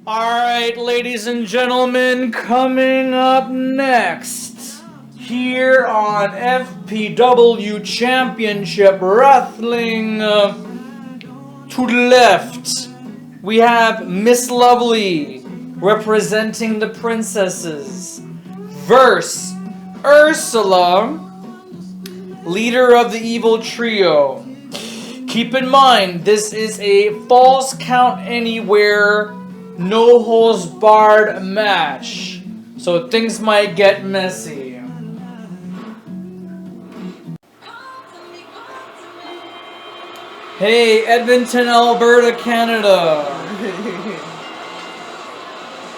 Alright, ladies and gentlemen, coming up next, here on FPW Championship Wrestling, to the left, we have Miss Lovely, representing the princesses, versus Ursula, leader of the evil trio. Keep in mind, this is a false count anywhere, no holes barred match, so things might get messy. Hey, Edmonton, Alberta, Canada.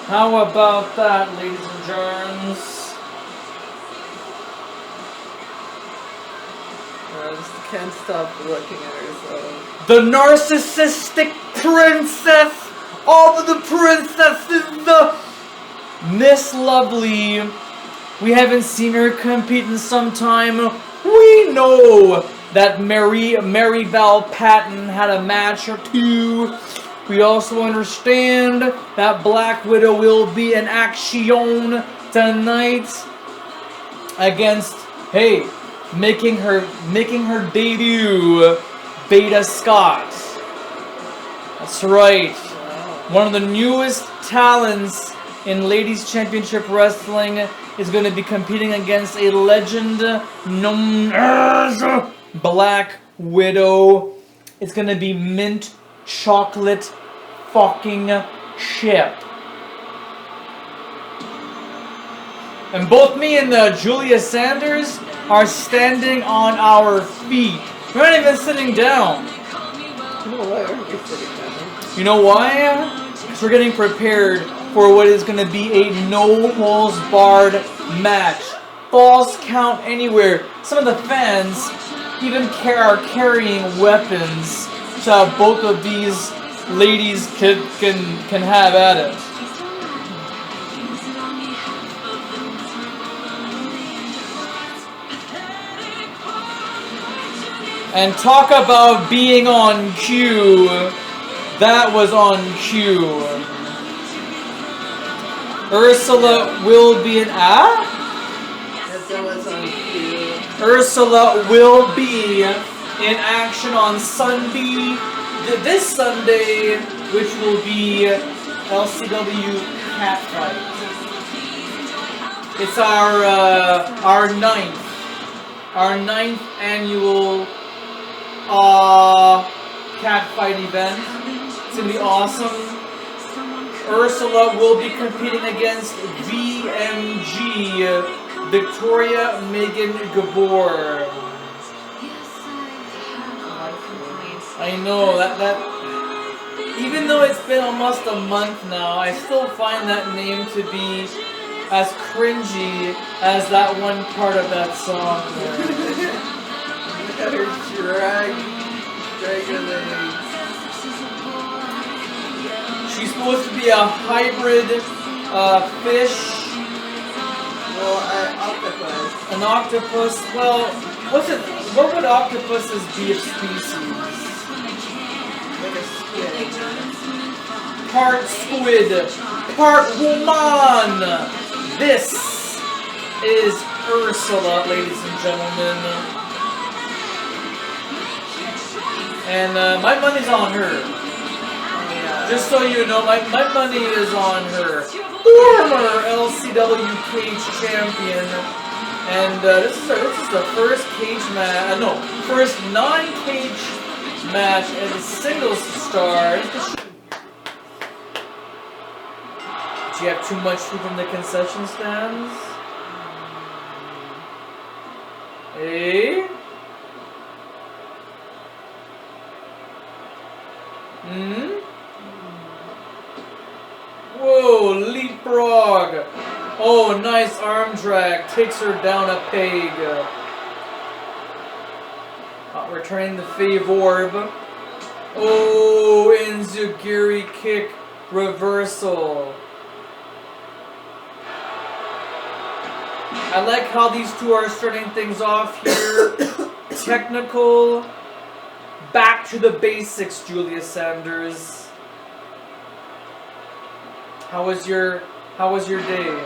How about that, ladies and germs? I just can't stop looking at herself. The narcissistic princess of the princesses, Miss Lovely. We haven't seen her compete in some time. We know that Mary Val Patton had a match or two. We also understand that Black Widow will be in action tonight against, hey, making her debut, Veda Scott. That's right. One of the newest talents in Ladies Championship Wrestling is going to be competing against a legend known as Black Widow. It's going to be mint chocolate fucking chip. And both me and Julia Sanders are standing on our feet. We're not even sitting down. Why aren't we sitting down? You know why? Because we're getting prepared for what is going to be a no holes barred match. Falls count anywhere. Some of the fans even are carrying weapons, so both of these ladies can have at it. And talk about being on cue. That was on cue. Ursula will be in Ursula will be in action on Sunday, this Sunday, which will be LCW Catfight. It's our ninth annual Catfight event. It's gonna be awesome. Ursula will be competing against VMG, Victoria Megan Gabor. I know that even though it's been almost a month now, I still find that name to be as cringy as that one part of that song. Look at her dragon legs. She's supposed to be a hybrid fish. Well, octopus. An octopus. Well, what would octopuses be of species? Like a squid. Part squid, part woman. This is Ursula, ladies and gentlemen. And my money's on her. Just so you know, my money is on her. Former LCW cage champion. And this is the first cage match, first non-cage match as a singles star. Do you have too much food from the concession stands? Hey? Whoa, leapfrog. Oh, nice arm drag. Takes her down a peg. Returning the favor. Oh, Enzugiri kick reversal. I like how these two are starting things off here. Technical. Back to the basics, Julia Sanders. How was your day?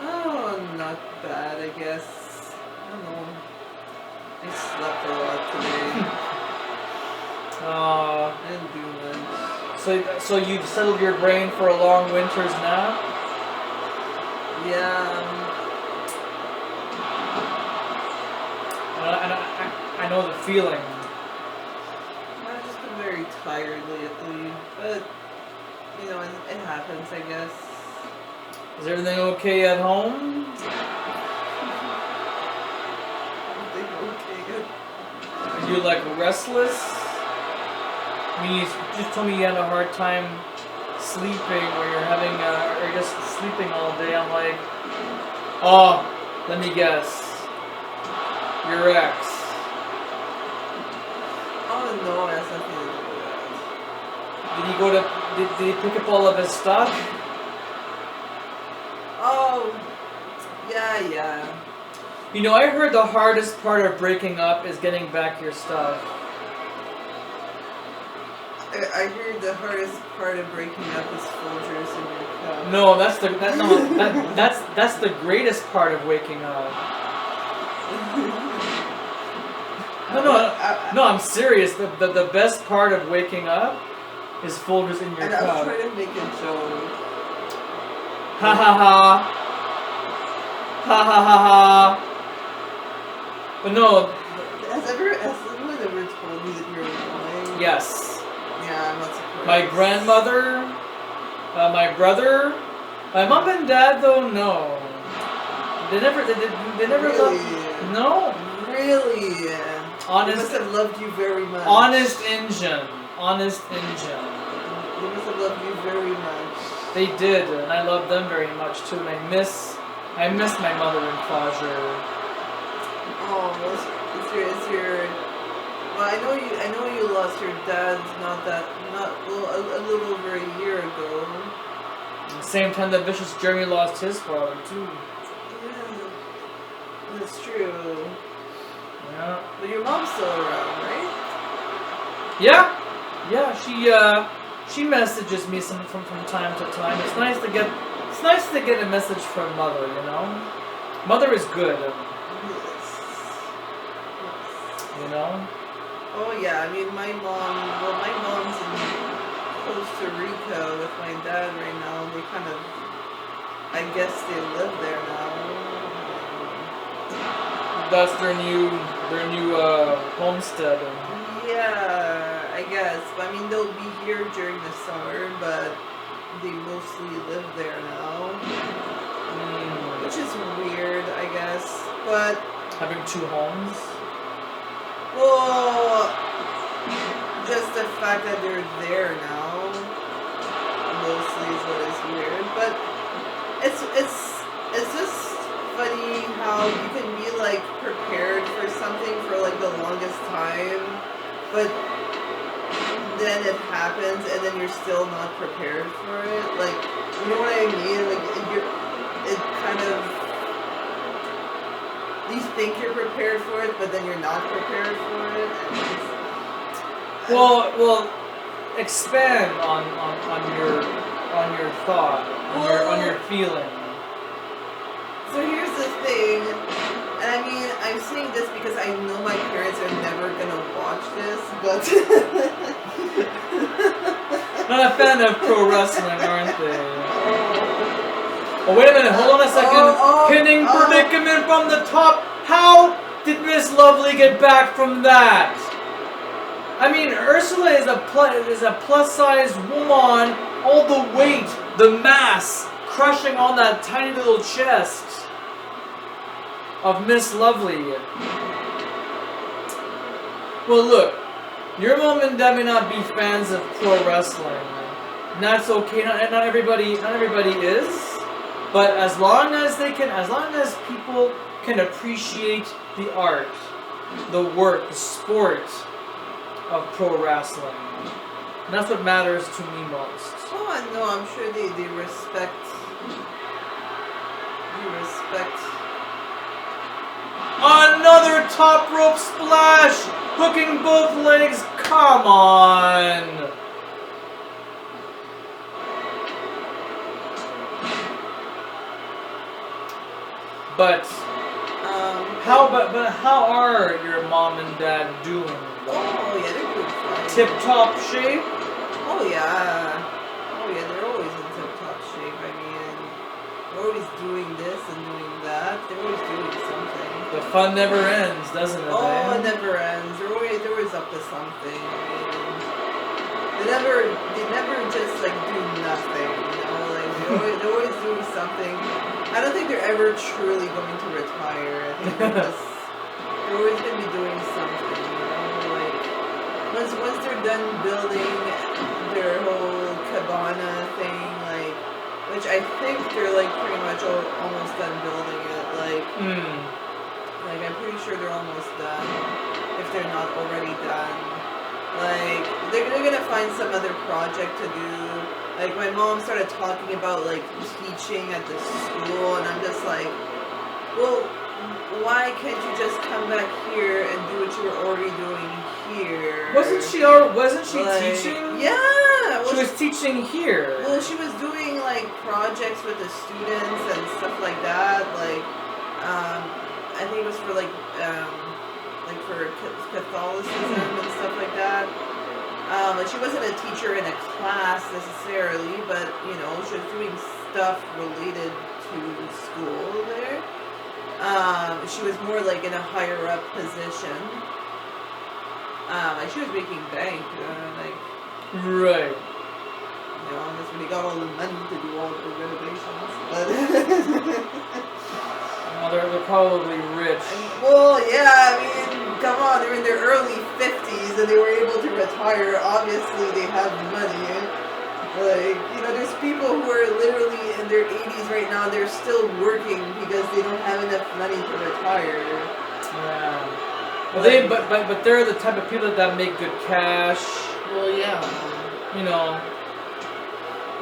Oh, not bad, I guess. I don't know. I slept a lot today. I didn't do much. So you settled your brain for a long winter's nap? Yeah. I know the feeling. I've just been very tired lately, but you know, it happens, I guess. Is everything okay at home? Everything okay? Are you like restless? I mean, you just told me you had a hard time sleeping, or or you're just sleeping all day. I'm like, oh, let me guess. Your ex. Oh no, it has nothing to do with that. Did he pick up all of his stuff? Oh, yeah. You know, I heard the hardest part of breaking up is getting back your stuff. I heard the hardest part of breaking up is Folgers in your cup. No, that's the greatest part of waking up. No, I'm serious. The best part of waking up is Folgers in your and cup. I was trying to make a joke. Ha ha ha. Ha ha ha ha. But no. Has anyone ever told me that you're lying? Yes. Yeah, I'm not surprised. My grandmother, my brother, my mom and dad though, no. They never Really? loved. No. Really? Honest. They must have loved you very much. Honest engine. Honest engine. They must have loved you very much. They did, and I love them very much too. And I miss my mother and father. Oh, it's your. Well, I know you lost your dad a little over a year ago. At the same time that Vicious Jeremy lost his father too. Yeah, that's true. Yeah. But your mom's still around, right? Yeah. She messages me from time to time. It's nice to get a message from mother, you know? Mother is good. Yes. You know? Oh yeah, I mean my mom's in Costa Rica with my dad right now. They kind of, I guess they live there now. That's their new homestead. Yeah, I guess. But, I mean, they'll be here during the summer, but they mostly live there now. Which is weird, I guess. But having two homes? Well, just the fact that they're there now mostly is what is weird. But it's just funny how you can be like prepared for something for like the longest time, but then it happens and then you're still not prepared for it. Like, you know what I mean? Like it kind of, you think you're prepared for it, but then you're not prepared for it. Well, expand on your thought, on your feeling. So here's the thing, and I mean, I'm saying this because I know my parents are never gonna watch this, but not a fan of pro wrestling, aren't they? Oh, wait a minute, hold on a second. Pinning predicament from the top. How did Miss Lovely get back from that? I mean, Ursula is a plus-sized woman. All the weight, the mass, crushing on that tiny little chest of Miss Lovely. Well, look, your mom and dad may not be fans of pro wrestling, and that's okay. Not everybody is. But as long as people can appreciate the art, the work, the sport of pro wrestling, and that's what matters to me most. oh no, I'm sure they respect. Another top rope splash, hooking both legs. Come on. But how are your mom and dad doing? Oh yeah, they're doing fine. Tip top shape? Oh yeah. Oh yeah, they're always in tip top shape. I mean, they're always doing this and doing that. They're always doing something. The fun never ends, doesn't it? Oh, it never ends. They're always up to something. I mean, they never just like do nothing. You know, like they're always doing something. I don't think they're ever truly going to retire. I think they're always going to be doing something, you know, like, once they're done building their whole cabana thing, like, which I think they're, like, pretty much almost done building it, like, I'm pretty sure they're almost done, if they're not already done. Like, they're gonna find some other project to do. Like, my mom started talking about, like, teaching at the school, and I'm just like, well, why can't you just come back here and do what you were already doing here? Wasn't she like, teaching? Yeah! She was teaching here. Well, she was doing, like, projects with the students and stuff like that. Like, I think it was for, like for Catholicism and stuff like that. She wasn't a teacher in a class necessarily, but, you know, she was doing stuff related to school there. She was more like in a higher up position. Like she was making bank, like. Right. You know, that's when he got all the money to do all the renovations. But well, they're probably rich. Well, yeah, I mean, come on, they're in their early 50s and they were able to retire. Obviously, they have money. Like, you know, there's people who are literally in their 80s right now, they're still working because they don't have enough money to retire. Yeah. Well, but they're the type of people that make good cash. Well, yeah. You know.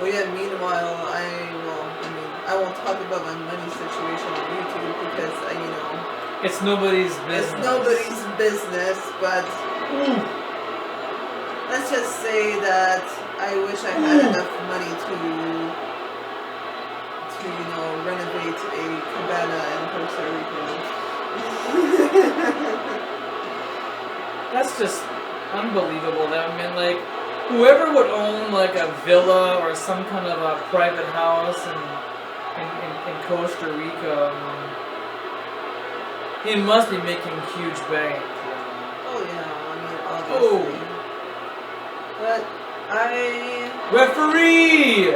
Well, yeah, meanwhile, I won't talk about my money situation on YouTube because, you know. It's nobody's business. It's nobody's business, but let's just say that I wish I had enough money to you know, renovate a cabana in Costa Rica. That's just unbelievable. I mean, like, whoever would own like a villa or some kind of a private house in Costa Rica, he must be making huge bank. Oh yeah, I mean obviously. But Referee!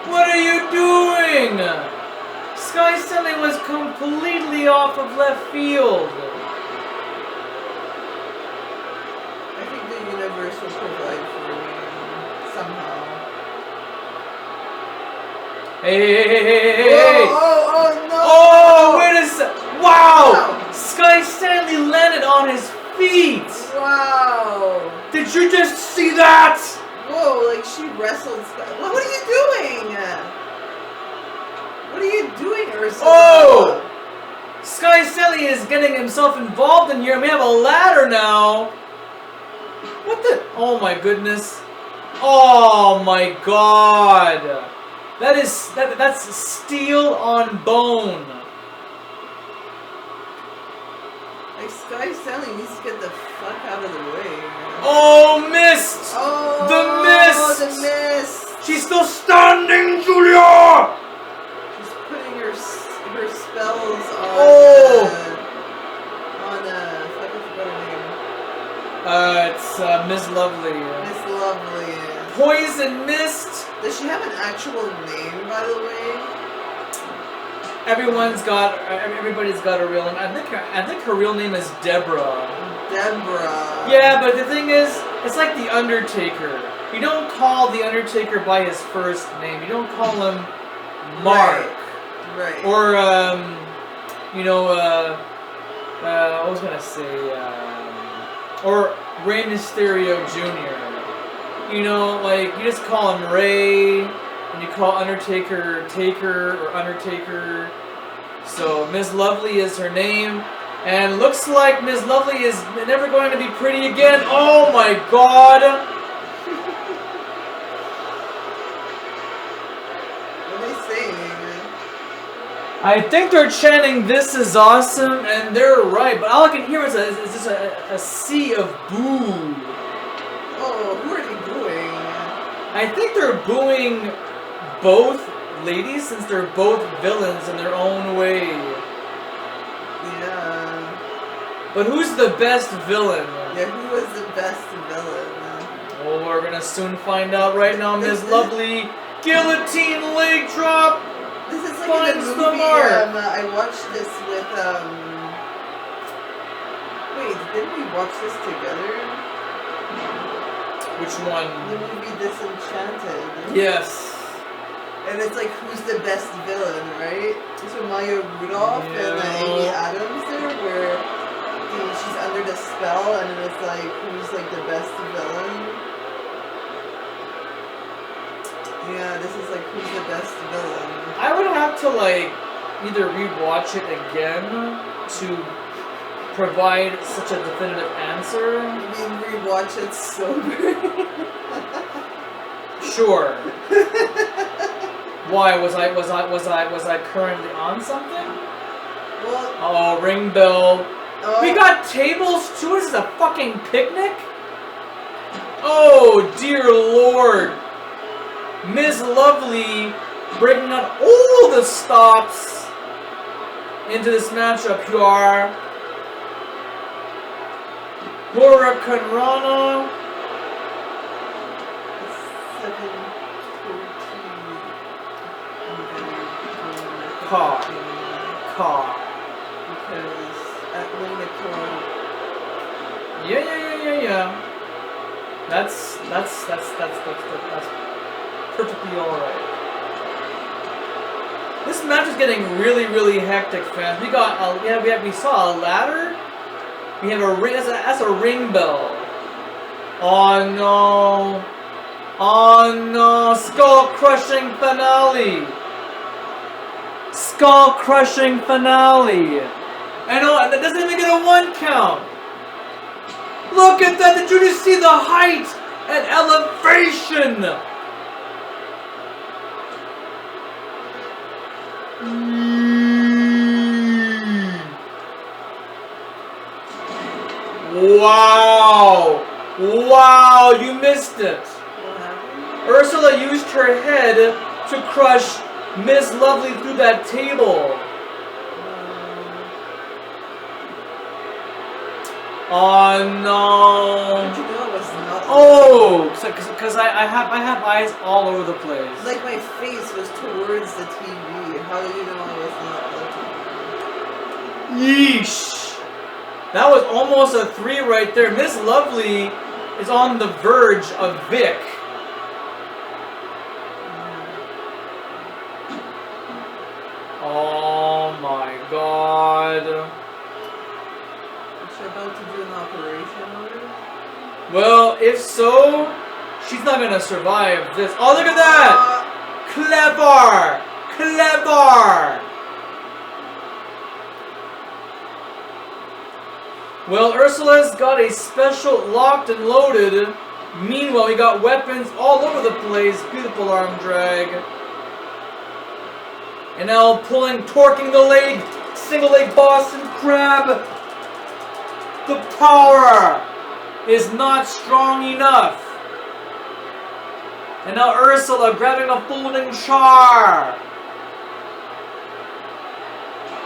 What are you doing? Sky Sunday was completely off of left field. I think the universe will provide for me somehow. Hey! Oh no! Oh, wait a sec! Wow! Sky Stanley landed on his feet! Wow! Did you just see that? Whoa, like she wrestled Sky. What are you doing? What are you doing, Ursula? Oh! Sky Stanley is getting himself involved in here. We have a ladder now. What the? Oh my goodness. Oh my god. That's steel on bone. Like Sky Stanley needs to get the fuck out of the way. Oh, missed! Oh, the mist! The mist! She's still standing, Julia! She's putting her spells on. Oh! Fuck, I forgot her name. It's Miss Lovely. Miss Lovely. Poison Mist. Does she have an actual name, by the way? Everybody's got a real name. I think her real name is Deborah. Deborah. Yeah, but the thing is, it's like the Undertaker. You don't call the Undertaker by his first name. You don't call him Mark. Right. Or you know, I was gonna say, or Rey Mysterio Jr. You know, like, you just call him Ray, and you call Undertaker Taker or Undertaker. So Miss Lovely is her name, and looks like Miss Lovely is never going to be pretty again. Oh my god! What are they saying? I think they're chanting "This is awesome," and they're right. But all I can hear is just a sea of boo. Oh, who are they booing? I think they're booing both ladies since they're both villains in their own way. Yeah. But who's the best villain? Yeah, who was the best villain? Well, we're gonna soon find out right now. Miss Lovely guillotine leg drop. This is like finds in the the movie. mark. I watched this with Wait, didn't we watch this together? Which one? The movie Disenchanted. Yes. And it's like, who's the best villain, right? It's with Maya Rudolph and Amy Adams there, where she's under the spell, and then it's like, who's like the best villain? Yeah, this is like, who's the best villain? I would have to like either rewatch it again to provide such a definitive answer. You mean rewatch it sober? Sure. Why was I currently on something? Well, oh, ring bell. We got tables too. This is a fucking picnic. Oh dear Lord. Miss Lovely breaking out all the stops into this matchup. QR. Hurricane Rana. Car. Because at Unicorn. Yeah. That's perfectly alright. This match is getting really hectic, fans. We got we saw a ladder. We have a ring. That's a ring bell. Oh no! Oh no! Skull crushing finale. Skull crushing finale. I know that doesn't even get a 1 count. Look at that! Did you just see the height and elevation? Wow! Wow! You missed it. What happened? Ursula used her head to crush Miss Lovely through that table. Oh no! Did you know it was not? Oh, because I have eyes all over the place. Like my face was towards the TV. How do you know it was not looking? Yeesh! That was almost a 3 right there. Miss Lovely is on the verge of Vic. Oh my God. Is she about to do an operation on her? Well, if so, she's not gonna survive this. Oh, look at that! Clever! Clever! Well, Ursula's got a special locked and loaded. Meanwhile, we got weapons all over the place. Beautiful arm drag. And now torquing the leg. Single leg Boston Crab. The power is not strong enough. And now Ursula grabbing a folding char.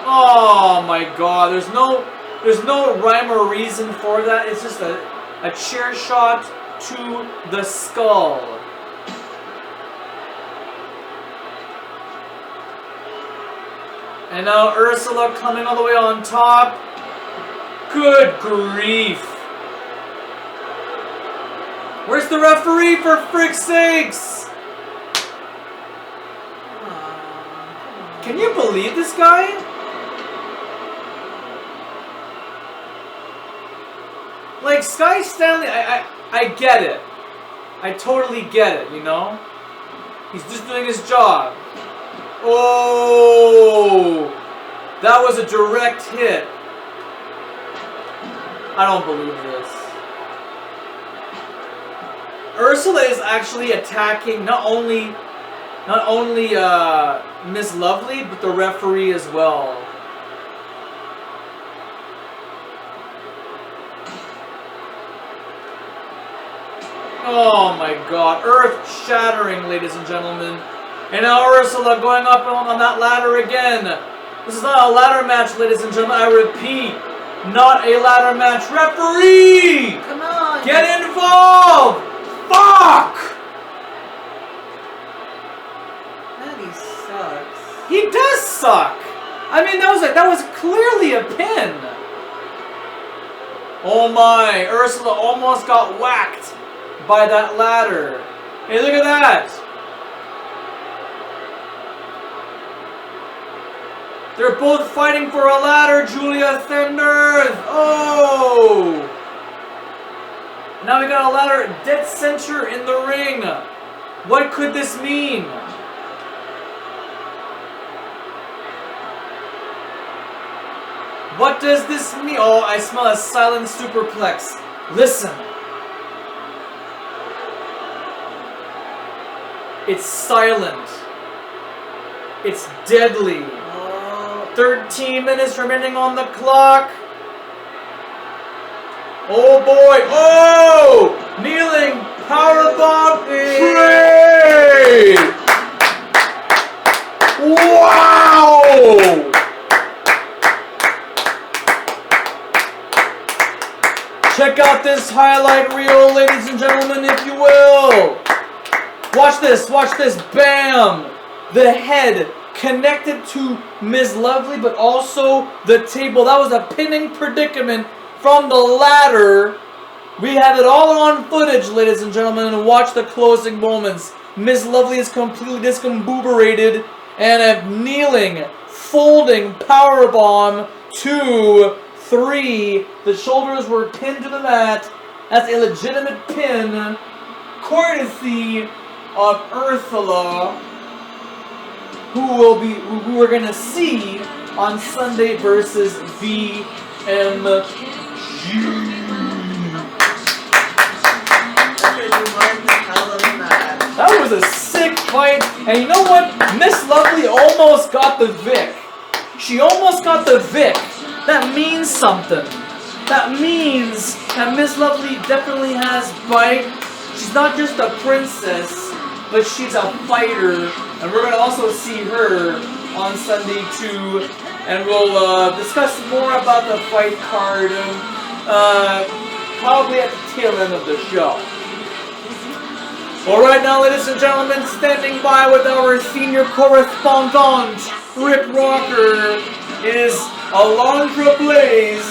Oh my God, there's no rhyme or reason for that. It's just a chair shot to the skull. And now Ursula coming all the way on top. Good grief. Where's the referee, for frick's sakes? Can you believe this guy? Like, Sky Stanley, I get it. I totally get it, you know? He's just doing his job. Oh! That was a direct hit. I don't believe this. Ursula is actually attacking not only Not only Miss Lovely, but the referee as well. Oh my god, earth-shattering, ladies and gentlemen. And now Ursula going up on that ladder again. This is not a ladder match, ladies and gentlemen. I repeat, not a ladder match. Referee! Come on! Get involved! Fuck! Maddie sucks. He does suck! I mean, that was clearly a pin. Oh my, Ursula almost got whacked by that ladder. Hey, look at that! They're both fighting for a ladder, Julia Thunder! Oh! Now we got a ladder dead center in the ring. What could this mean? What does this mean? Oh, I smell a silent superplex. Listen. It's silent. It's deadly. 13 minutes remaining on the clock. Oh boy. Oh! Kneeling powerbomb. Trey! Wow! Check out this highlight reel, ladies and gentlemen, if you will. Watch this, bam! The head connected to Ms. Lovely, but also the table. That was a pinning predicament from the ladder. We have it all on footage, ladies and gentlemen, and watch the closing moments. Ms. Lovely is completely discombobulated, and a kneeling, folding powerbomb, 2, 3. The shoulders were pinned to the mat. That's a legitimate pin, courtesy of Ursula, who we're gonna see on Sunday versus VMG. That was a sick fight, and you know what? Miss Lovely almost got the Vic. She almost got the Vic. That means something. That means that Miss Lovely definitely has bite. She's not just a princess, but she's a fighter, and we're going to also see her on Sunday too, and we'll discuss more about the fight card probably at the tail end of the show. Well, right now, ladies and gentlemen, standing by with our senior correspondent, Rick Rocker, is Alundra Blayze,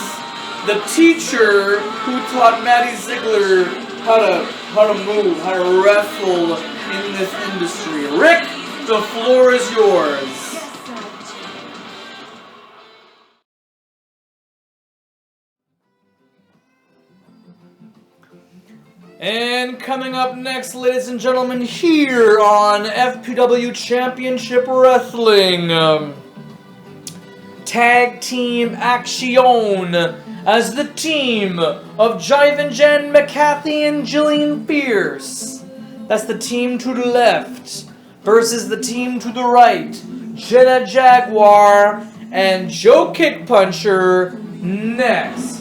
the teacher who taught Maddie Ziegler how to move, how to wrestle in this industry. Rick, the floor is yours. And coming up next, ladies and gentlemen, here on FPW Championship Wrestling, Tag Team Action, as the team of Jivin, Jen, McCathy, and Gillian Fierce. That's the team to the left versus the team to the right. Jenna Jaguar and Joe Kickpuncher next.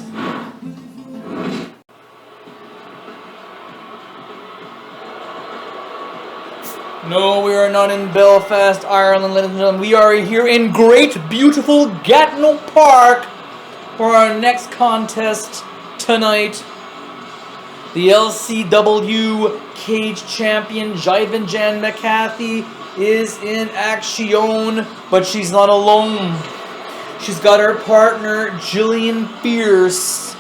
No, we are not in Belfast, Ireland, ladies and gentlemen. We are here in great, beautiful Gatineau Park for our next contest tonight. The LCW Cage Champion, Jivin Jan McCathy, is in action, but she's not alone. She's got her partner, Gillian Fierce,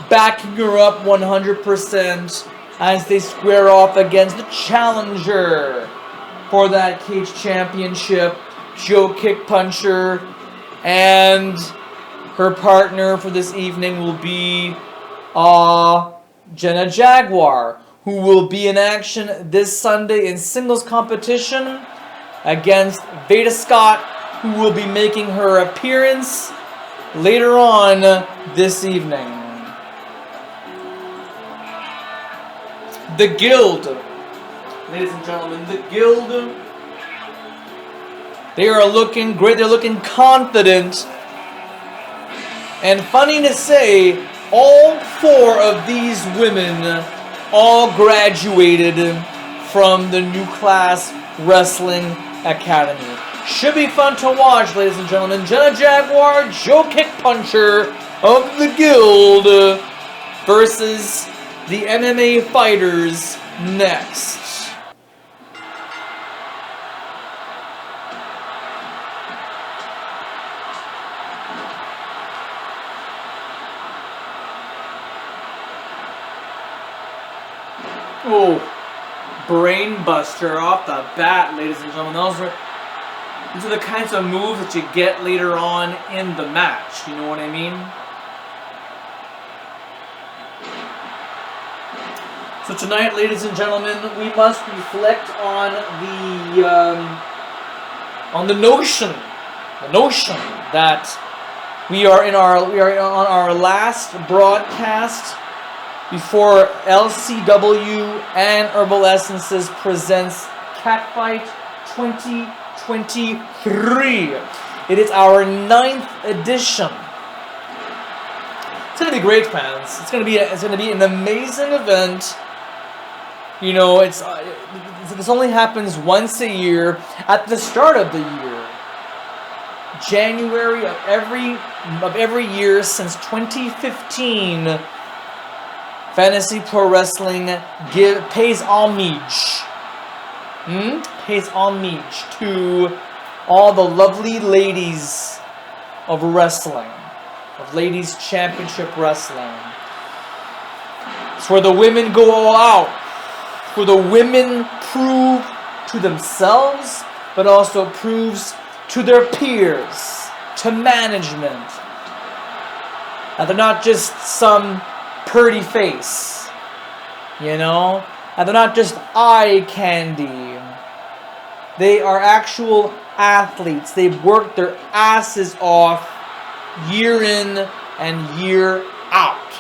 backing her up 100% as they square off against the challenger for that Cage Championship, Joe Kickpuncher, and her partner for this evening will be Jenna Jaguar, who will be in action this Sunday in singles competition against Veda Scott, who will be making her appearance later on this evening. The Guild, ladies and gentlemen, the Guild They are looking great. They're looking confident. And funny to say, all 4 of these women all graduated from the New Class Wrestling Academy. Should be fun to watch, ladies and gentlemen. Jenna Jaguar, Joe Kickpuncher of the Guild versus the MMA fighters next. Oh, brain buster off the bat, ladies and gentlemen. These are the kinds of moves that you get later on in the match. You know what I mean? So tonight, ladies and gentlemen, we must reflect on the notion that we are on our last broadcast before LCW and Herbal Essences presents Catfight 2023. It is our 9th edition. It's gonna be great, fans. It's gonna be an amazing event. You know, this only happens once a year at the start of the year. January of every year since 2015. Fantasy Pro Wrestling pays homage. Pays homage to all the lovely ladies of wrestling, of Ladies Championship Wrestling. It's where the women go all out. It's where the women prove to themselves, but also proves to their peers, to management, that they're not just some pretty face, you know? And they're not just eye candy. They are actual athletes. They've worked their asses off year in and year out.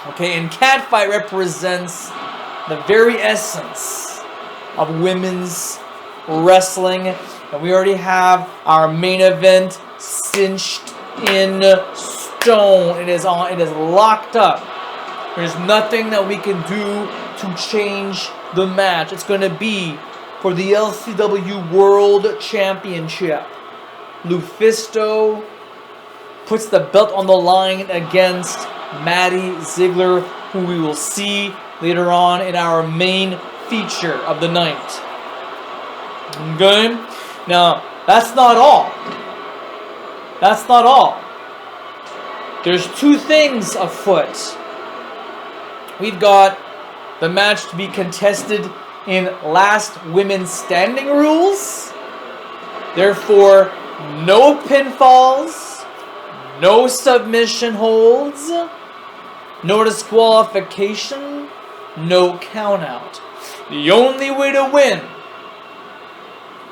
Okay, and Catfight represents the very essence of women's wrestling. And we already have our main event cinched in stone. It is locked up. There's nothing that we can do to change the match. It's going to be for the LCW World Championship. Lufisto puts the belt on the line against Maddie Ziegler, who we will see later on in our main feature of the night. Okay? Now, that's not all. That's not all. There's 2 things afoot. We've got the match to be contested in last women standing rules. Therefore, no pinfalls, no submission holds, no disqualification, no countout. The only way to win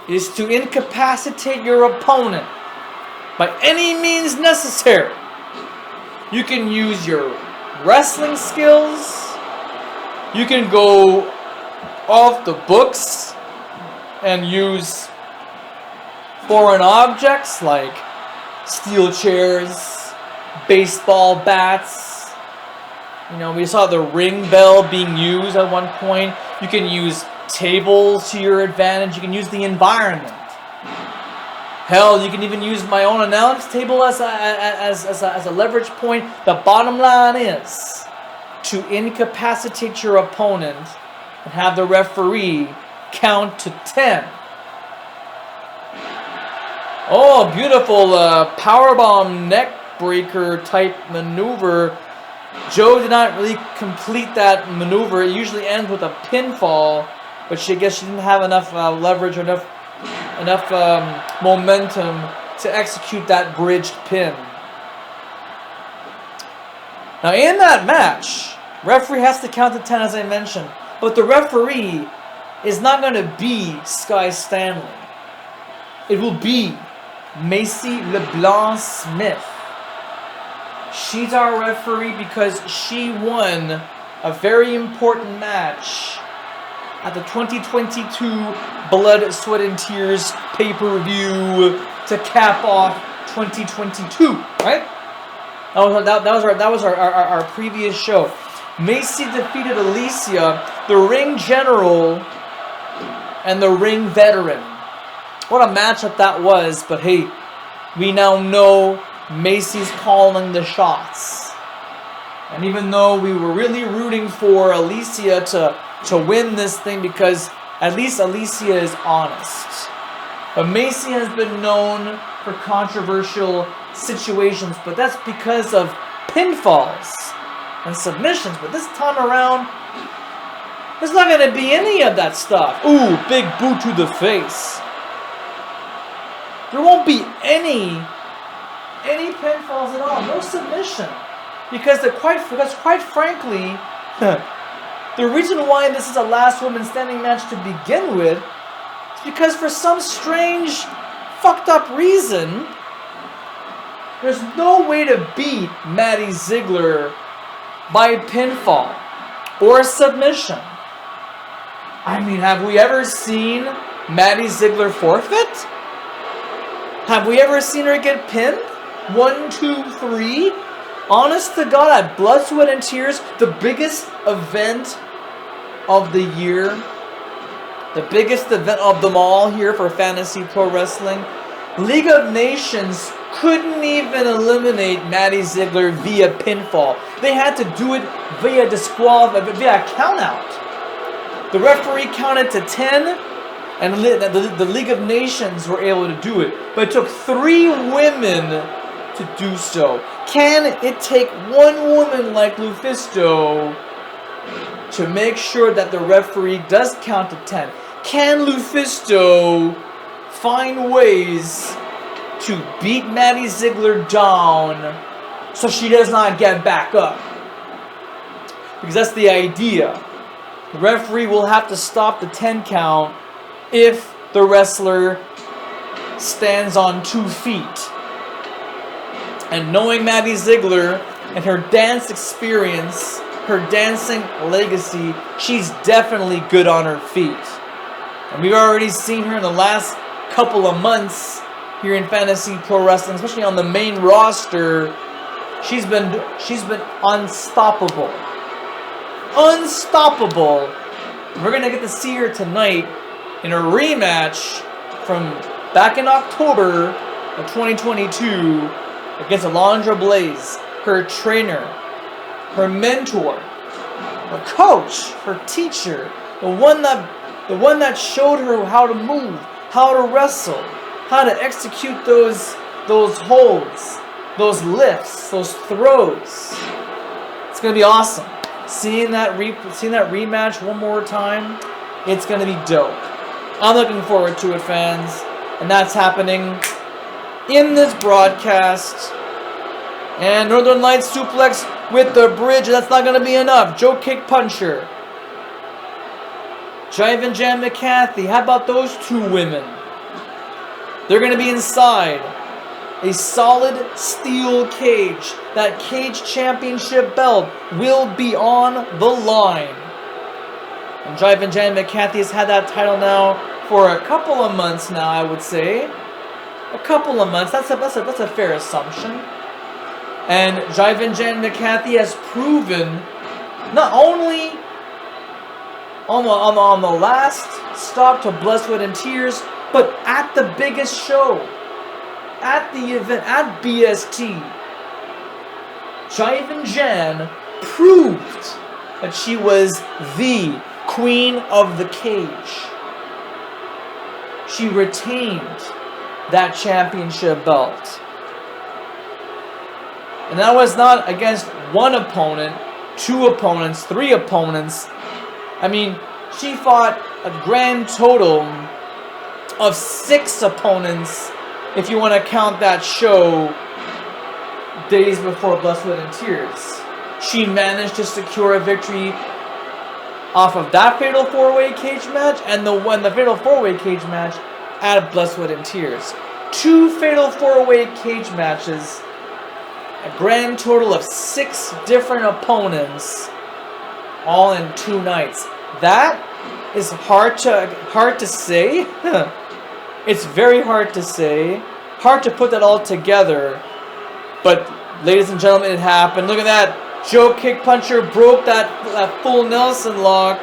is to incapacitate your opponent by any means necessary. You can use your wrestling skills. You can go off the books and use foreign objects like steel chairs, baseball bats. You know, we saw the ring bell being used at one point. You can use tables to your advantage. You can use the environment. Hell, you can even use my own announce table as a leverage point. The bottom line is to incapacitate your opponent and have the referee count to 10. Oh, beautiful powerbomb neck breaker type maneuver. Joe did not really complete that maneuver. It usually ends with a pinfall, but I guess she didn't have enough leverage or enough momentum to execute that bridged pin. Now in that match, referee has to count to 10 as I mentioned, but the referee is not going to be Sky Stanley. It will be Macie Leblanc-Smith. She's our referee because she won a very important match at the 2022 Blood, Sweat, and Tears pay-per-view to cap off 2022, right? That was our previous show. Macie defeated Alicia, the ring general and the ring veteran. What a matchup that was, but hey, we now know Macie's calling the shots. And even though we were really rooting for Alicia to win this thing because at least Alicia is honest. But Macie has been known for controversial situations, but that's because of pinfalls and submissions. But this time around, there's not going to be any of that stuff. Ooh, big boot to the face. There won't be any pinfalls at all. No submission. Because quite frankly, the reason why this is a last woman standing match to begin with is because for some strange, fucked up reason, there's no way to beat Maddie Ziegler by pinfall or submission. I mean, have we ever seen Maddie Ziegler forfeit? Have we ever seen her get pinned? 1, 2, 3? Honest to God, at Blood, Sweat, and Tears, the biggest event of the year, the biggest event of them all here for Fantasy Pro Wrestling, League of Nations couldn't even eliminate Maddie Ziegler via pinfall. They had to do it via via countout. The referee counted to 10, and the League of Nations were able to do it. But it took 3 women to do so. Can it take one woman like Lufisto to make sure that the referee does count to 10? Can Lufisto find ways to beat Maddie Ziegler down so she does not get back up? Because that's the idea. The referee will have to stop the 10 count if the wrestler stands on 2 feet. And knowing Maddie Ziegler and her dance experience, her dancing legacy, she's definitely good on her feet. And we've already seen her in the last couple of months here in Fantasy Pro Wrestling, especially on the main roster. She's been unstoppable. Unstoppable. We're going to get to see her tonight in a rematch from back in October of 2022 against Alundra Blayze, her trainer, her mentor, her coach, her teacher, the one that showed her how to move, how to wrestle, how to execute those holds, those lifts, those throws. It's gonna be awesome. Seeing that rematch one more time, it's gonna be dope. I'm looking forward to it, fans, and that's happening in this broadcast. And Northern Lights suplex with the bridge. That's not going to be enough. Joe Kickpuncher. Jivin Jan McCathy. How about those 2 women? They're going to be inside a solid steel cage. That cage championship belt will be on the line. And Jivin Jan McCathy has had that title now for a couple of months now, I would say. A couple of months. That's a fair assumption. And Jivin Jan McCathy has proven not only on the last stop to Blood, Sweat, and Tears, but at the biggest show, at the event, at BST, Jivin Jan proved that she was the queen of the cage. She retained that championship belt. And that was not against one opponent, 2 opponents, 3 opponents. I mean, she fought a grand total of 6 opponents, if you want to count that show days before Blood, Sweat, and Tears. She managed to secure a victory off of that Fatal 4-Way cage match and the Fatal 4-Way cage match at Blood, Sweat, and Tears. 2 Fatal 4-Way cage matches, a grand total of 6 different opponents, all in 2 nights. That is hard to say. It's very hard to say. Hard to put that all together. But, ladies and gentlemen, it happened. Look at that. Joe Kickpuncher broke that full Nelson lock.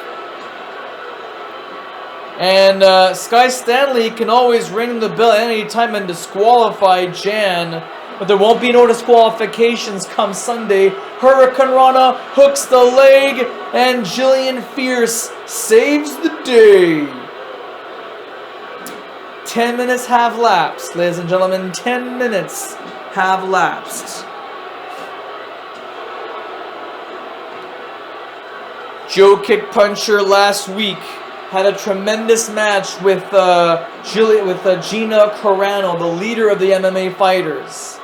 And Sky Stanley can always ring the bell at any time and disqualify Jan. But there won't be no disqualifications come Sunday. Hurricane Rana hooks the leg. And Gillian Fierce saves the day. 10 minutes have lapsed, ladies and gentlemen. 10 minutes have lapsed. Joe Kickpuncher last week had a tremendous match with Gina Carano, the leader of the MMA fighters.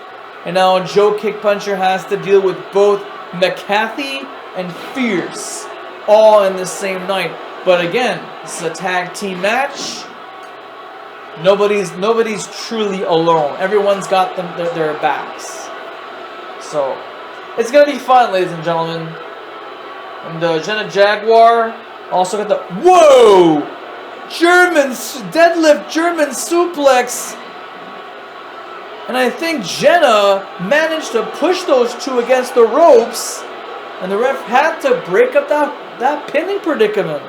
And now Joe Kickpuncher has to deal with both McCathy and Fierce all in the same night. But again, this is a tag team match. Nobody's truly alone. Everyone's got their backs. So, it's going to be fun, ladies and gentlemen. And Jenna Jaguar also got the... Whoa! Deadlift German suplex. And I think Jenna managed to push those two against the ropes. And the ref had to break up that pinning predicament.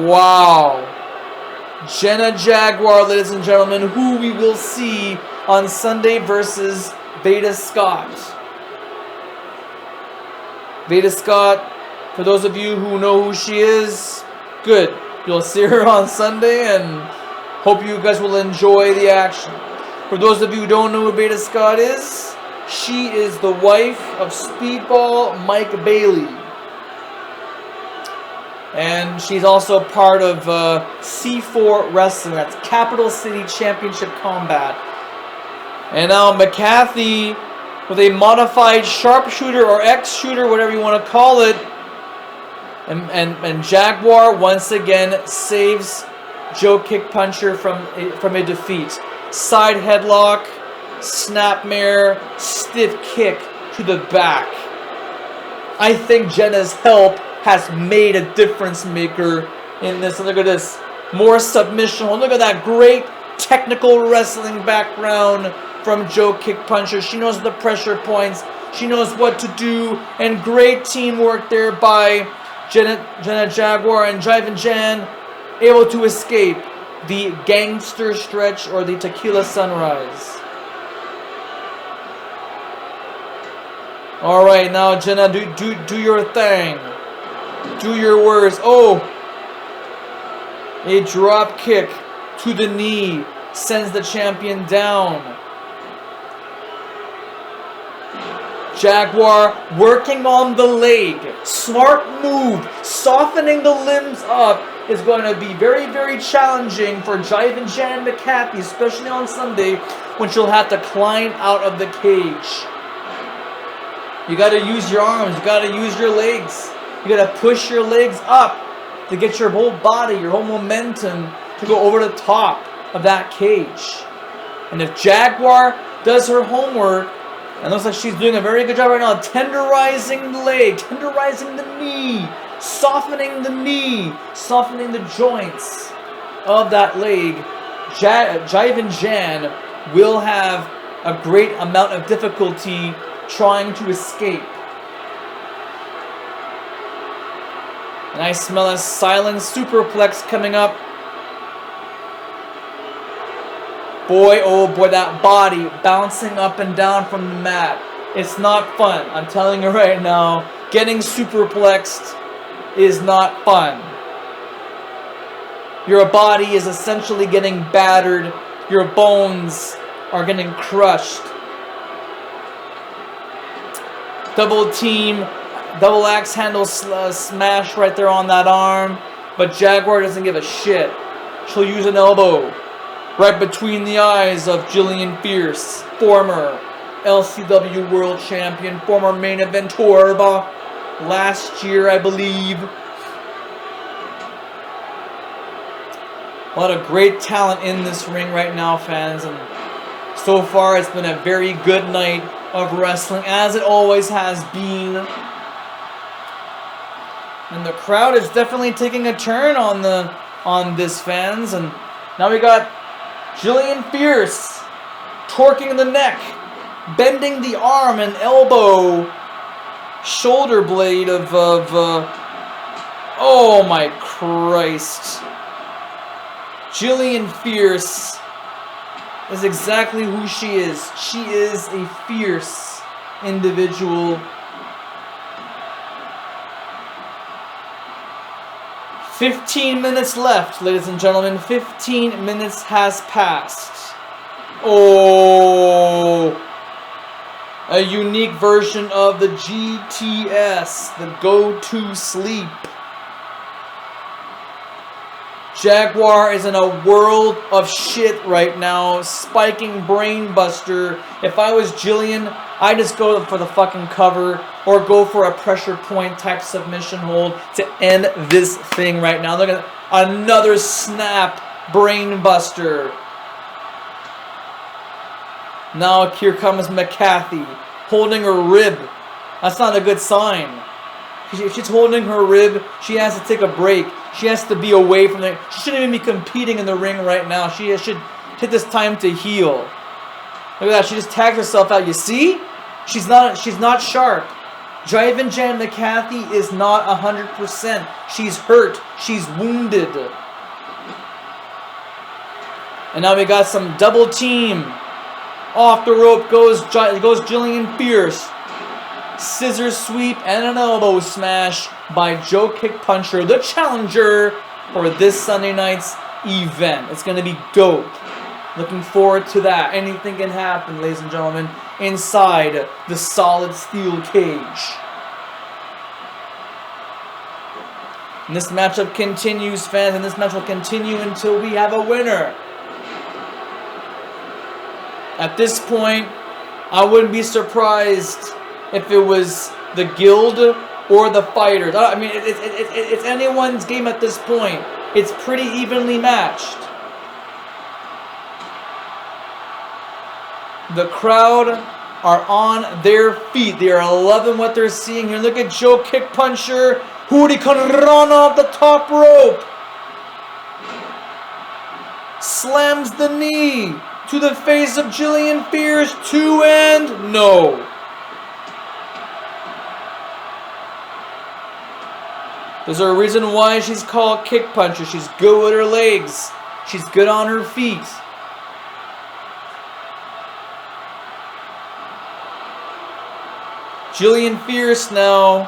Wow. Jenna Jaguar, ladies and gentlemen, who we will see on Sunday versus Veda Scott. Veda Scott, for those of you who know who she is, good. You'll see her on Sunday and hope you guys will enjoy the action. For those of you who don't know who Veda Scott is, she is the wife of Speedball Mike Bailey. And she's also part of C4 Wrestling. That's Capital City Championship Combat. And now McCathy with a modified sharpshooter or X-shooter, whatever you want to call it. And Jaguar once again saves Joe Kickpuncher from a defeat. Side headlock, snapmare, stiff kick to the back. I think Jenna's help has made a difference maker in this. And look at this. More submission. Look at that great technical wrestling background from Joe Kickpuncher. She knows the pressure points. She knows what to do. And great teamwork there by Jenna Jaguar and Jivin Jan, able to escape the gangster stretch or the tequila sunrise. Alright, now Jenna, do your thing. Do your worst. Oh! A drop kick to the knee sends the champion down. Jaguar working on the leg. Smart move. Softening the limbs up is going to be very, very challenging for Jivin Jan McCathy, especially on Sunday when she'll have to climb out of the cage. You got to use your arms. You got to use your legs. You got to push your legs up to get your whole body, your whole momentum to go over the top of that cage. And if Jaguar does her homework, and looks like she's doing a very good job right now, tenderizing the leg, tenderizing the knee, softening the joints of that leg, Jivin Jan will have a great amount of difficulty trying to escape. And I smell a silent superplex coming up. Boy, oh boy, that body bouncing up and down from the mat. It's not fun. I'm telling you right now, getting superplexed is not fun. Your body is essentially getting battered. Your bones are getting crushed. Double team, double axe handle smash right there on that arm. But Jaguar doesn't give a shit. She'll use an elbow right between the eyes of Gillian Fierce, former LCW World Champion, former main eventor last year, I believe. A lot of great talent in this ring right now, fans, and so far it's been a very good night of wrestling, as it always has been. And the crowd is definitely taking a turn on this, fans. And now we got Gillian Fierce torquing the neck, bending the arm and elbow, shoulder blade of oh my Christ. Gillian Fierce is exactly who she is. She is a fierce individual. 15 minutes left, ladies and gentlemen. 15 minutes has passed. Oh, a unique version of the GTS, the go-to sleep. Jaguar is in a world of shit right now, spiking Brainbuster. If I was Gillian, I'd just go for the fucking cover or go for a pressure point type submission hold to end this thing right now. Look at another snap Brainbuster. Now here comes McCathy holding her rib. That's not a good sign. If she's holding her rib, she has to take a break. She has to be away from it. She shouldn't even be competing in the ring right now. She should take this time to heal. Look at that. She just tagged herself out. You see? She's not sharp. Jivin Jan McCathy is not 100%. She's hurt. She's wounded. And now we got some double team. Off the rope goes Gillian Fierce. Scissor sweep and an elbow smash by Joe Kickpuncher, the challenger for this Sunday night's event. It's going to be dope. Looking forward to that. Anything can happen, ladies and gentlemen, inside the solid steel cage. And this matchup continues, fans, and this match will continue until we have a winner. At this point, I wouldn't be surprised if it was the Guild or the Fighters. I mean, it's anyone's game at this point. It's pretty evenly matched. The crowd are on their feet. They are loving what they're seeing here. Look at Joe Kickpuncher. Hurricane Rana off the top rope. Slams the knee to the face of Gillian Fierce. 2 and no. There's a reason why she's called Kickpuncher. She's good with her legs. She's good on her feet. Gillian Fierce now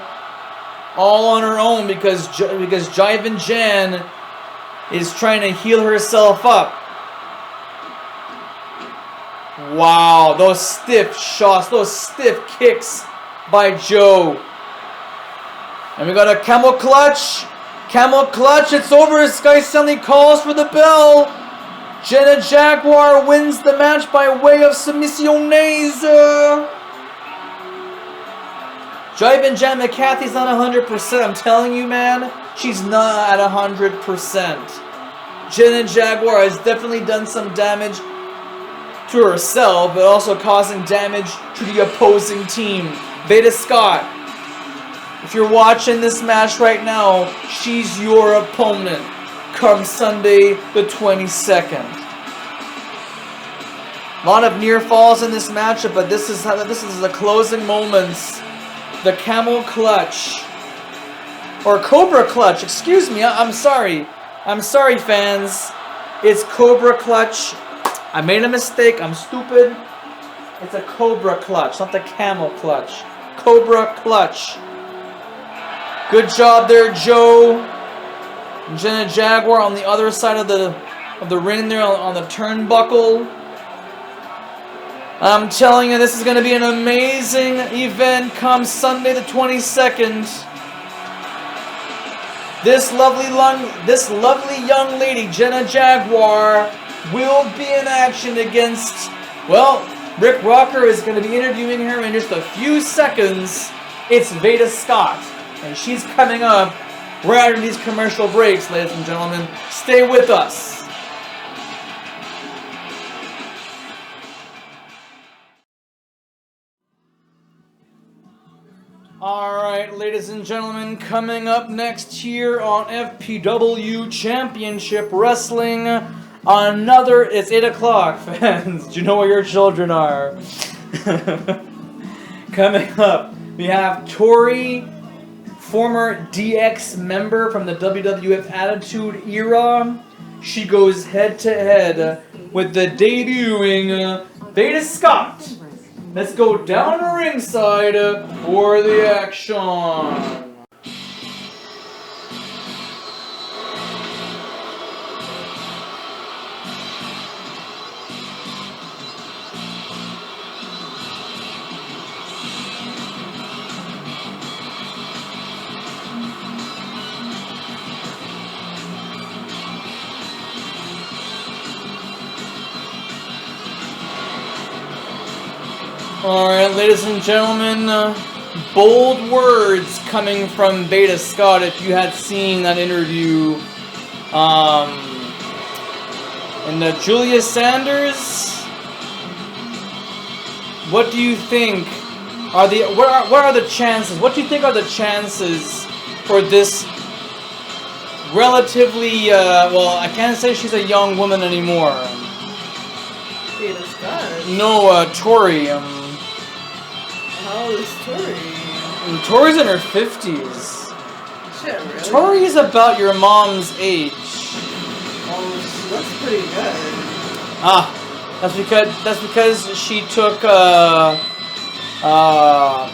all on her own because Jivin Jan is trying to heal herself up. Wow, those stiff shots, those stiff kicks by Joe. And we got a camel clutch. Camel clutch, it's over. Sky suddenly calls for the bell. Jenna Jaguar wins the match by way of submissiones. Jivin Jan McCathy's not 100%. I'm telling you, man. She's not at 100%. Jenna Jaguar has definitely done some damage to herself, but also causing damage to the opposing team. Veda Scott, if you're watching this match right now, she's your opponent come Sunday the 22nd. A lot of near falls in this matchup, but this is the closing moments. The camel clutch. Or Cobra clutch, excuse me, I'm sorry. I'm sorry, fans. It's Cobra clutch. I made a mistake, I'm stupid. It's a Cobra clutch, not the camel clutch. Cobra clutch. Good job there, Joe. Jenna Jaguar on the other side of the ring there on the turnbuckle. I'm telling you, this is going to be an amazing event come Sunday the 22nd. This lovely young lady, Jenna Jaguar, will be in action against, well, Rick Rocker is going to be interviewing her in just a few seconds. It's Veda Scott, and she's coming up right after these commercial breaks, ladies and gentlemen. Stay with us. Alright, ladies and gentlemen, coming up next here on FPW Championship Wrestling, it's 8 o'clock, fans. Do you know where your children are? Coming up, we have Tori, former DX member from the WWF Attitude Era. She goes head to head with the debuting Veda Scott. Let's go down to ringside for the action. Alright, ladies and gentlemen, bold words coming from Veda Scott. If you had seen that interview, and Julia Sanders, what do you think what are the chances? What do you think are the chances for this relatively, well, I can't say she's a young woman anymore. Veda Scott? No, Tori, How old is Tori? Tori's in her 50s. Shit, really? Tori's about your mom's age. Oh, that's pretty good. That's because she took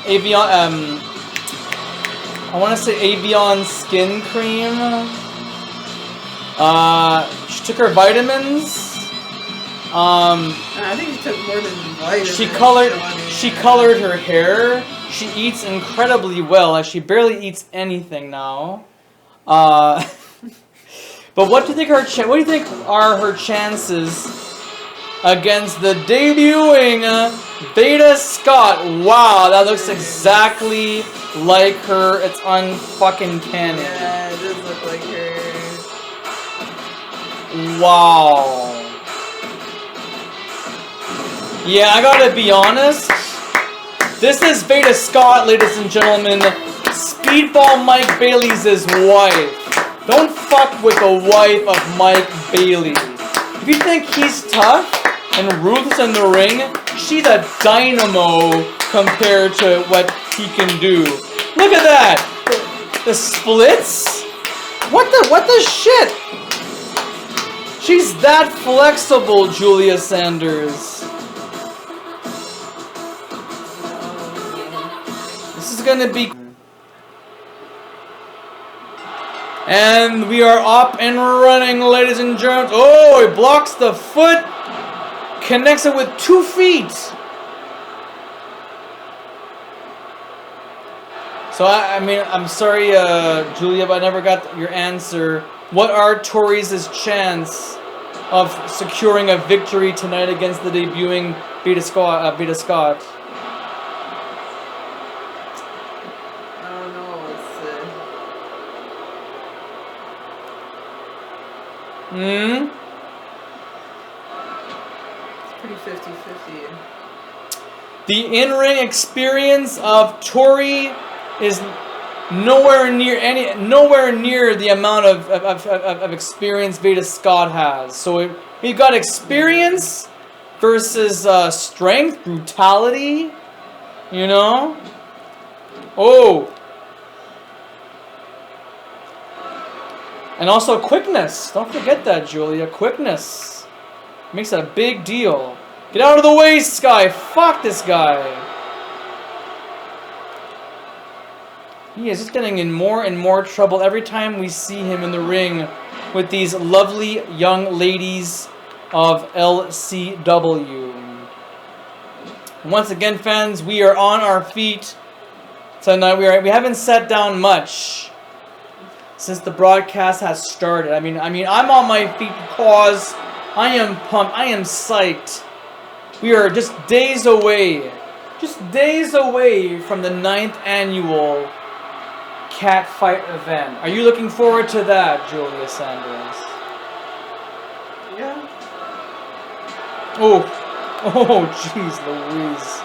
Avion I want to say Avion skin cream. She took her vitamins. I think she took more than vitamins. She colored her hair. She eats incredibly well. Like, she barely eats anything now. But what do you think are her chances against the debuting Veda Scott? Wow, that looks exactly like her. It's unfucking canny. Yeah, it does look like her. Wow. Yeah, I gotta be honest. This is Veda Scott, ladies and gentlemen. Speedball Mike Bailey's wife. Don't fuck with the wife of Mike Bailey. If you think he's tough and ruthless in the ring, she's a dynamo compared to what he can do. Look at that! The splits? What the shit? She's that flexible, Julia Sanders. This is gonna be... And we are up and running, ladies and gentlemen. Oh, he blocks the foot. Connects it with 2 feet. So, I mean, I'm sorry, Julia, but I never got your answer. What are Tori's chance of securing a victory tonight against the debuting Veda Scott? It's pretty 50-50. The in-ring experience of Tori is nowhere near the amount of experience Veda Scott has. So we got experience versus strength, brutality, you know? Oh. And also quickness. Don't forget that, Julia. Quickness. Makes it a big deal. Get out of the way, Sky. Fuck this guy. He is just getting in more and more trouble every time we see him in the ring with these lovely young ladies of LCW. Once again, fans, we are on our feet tonight. We haven't sat down much since the broadcast has started. I mean, I'm on my feet because I am pumped. I am psyched. We are just days away from the 9th annual Catfight event. Are you looking forward to that, Julia Sanders? Yeah. Oh, jeez Louise.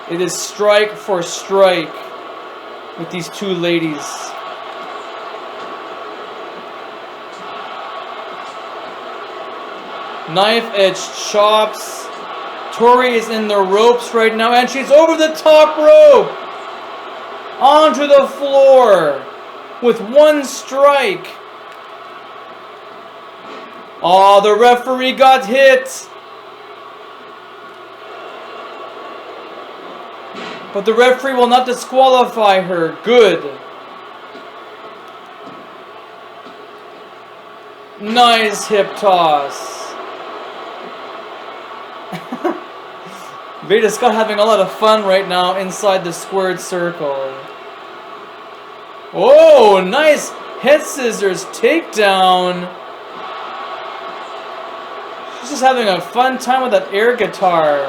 It is strike for strike with these two ladies. Knife edge chops. Tori is in the ropes right now, and she's over the top rope. Onto the floor with one strike. Oh, the referee got hit. But the referee will not disqualify her. Good. Nice hip toss. Veda Scott having a lot of fun right now inside the squared circle. Oh, nice head scissors takedown. She's just having a fun time with that air guitar.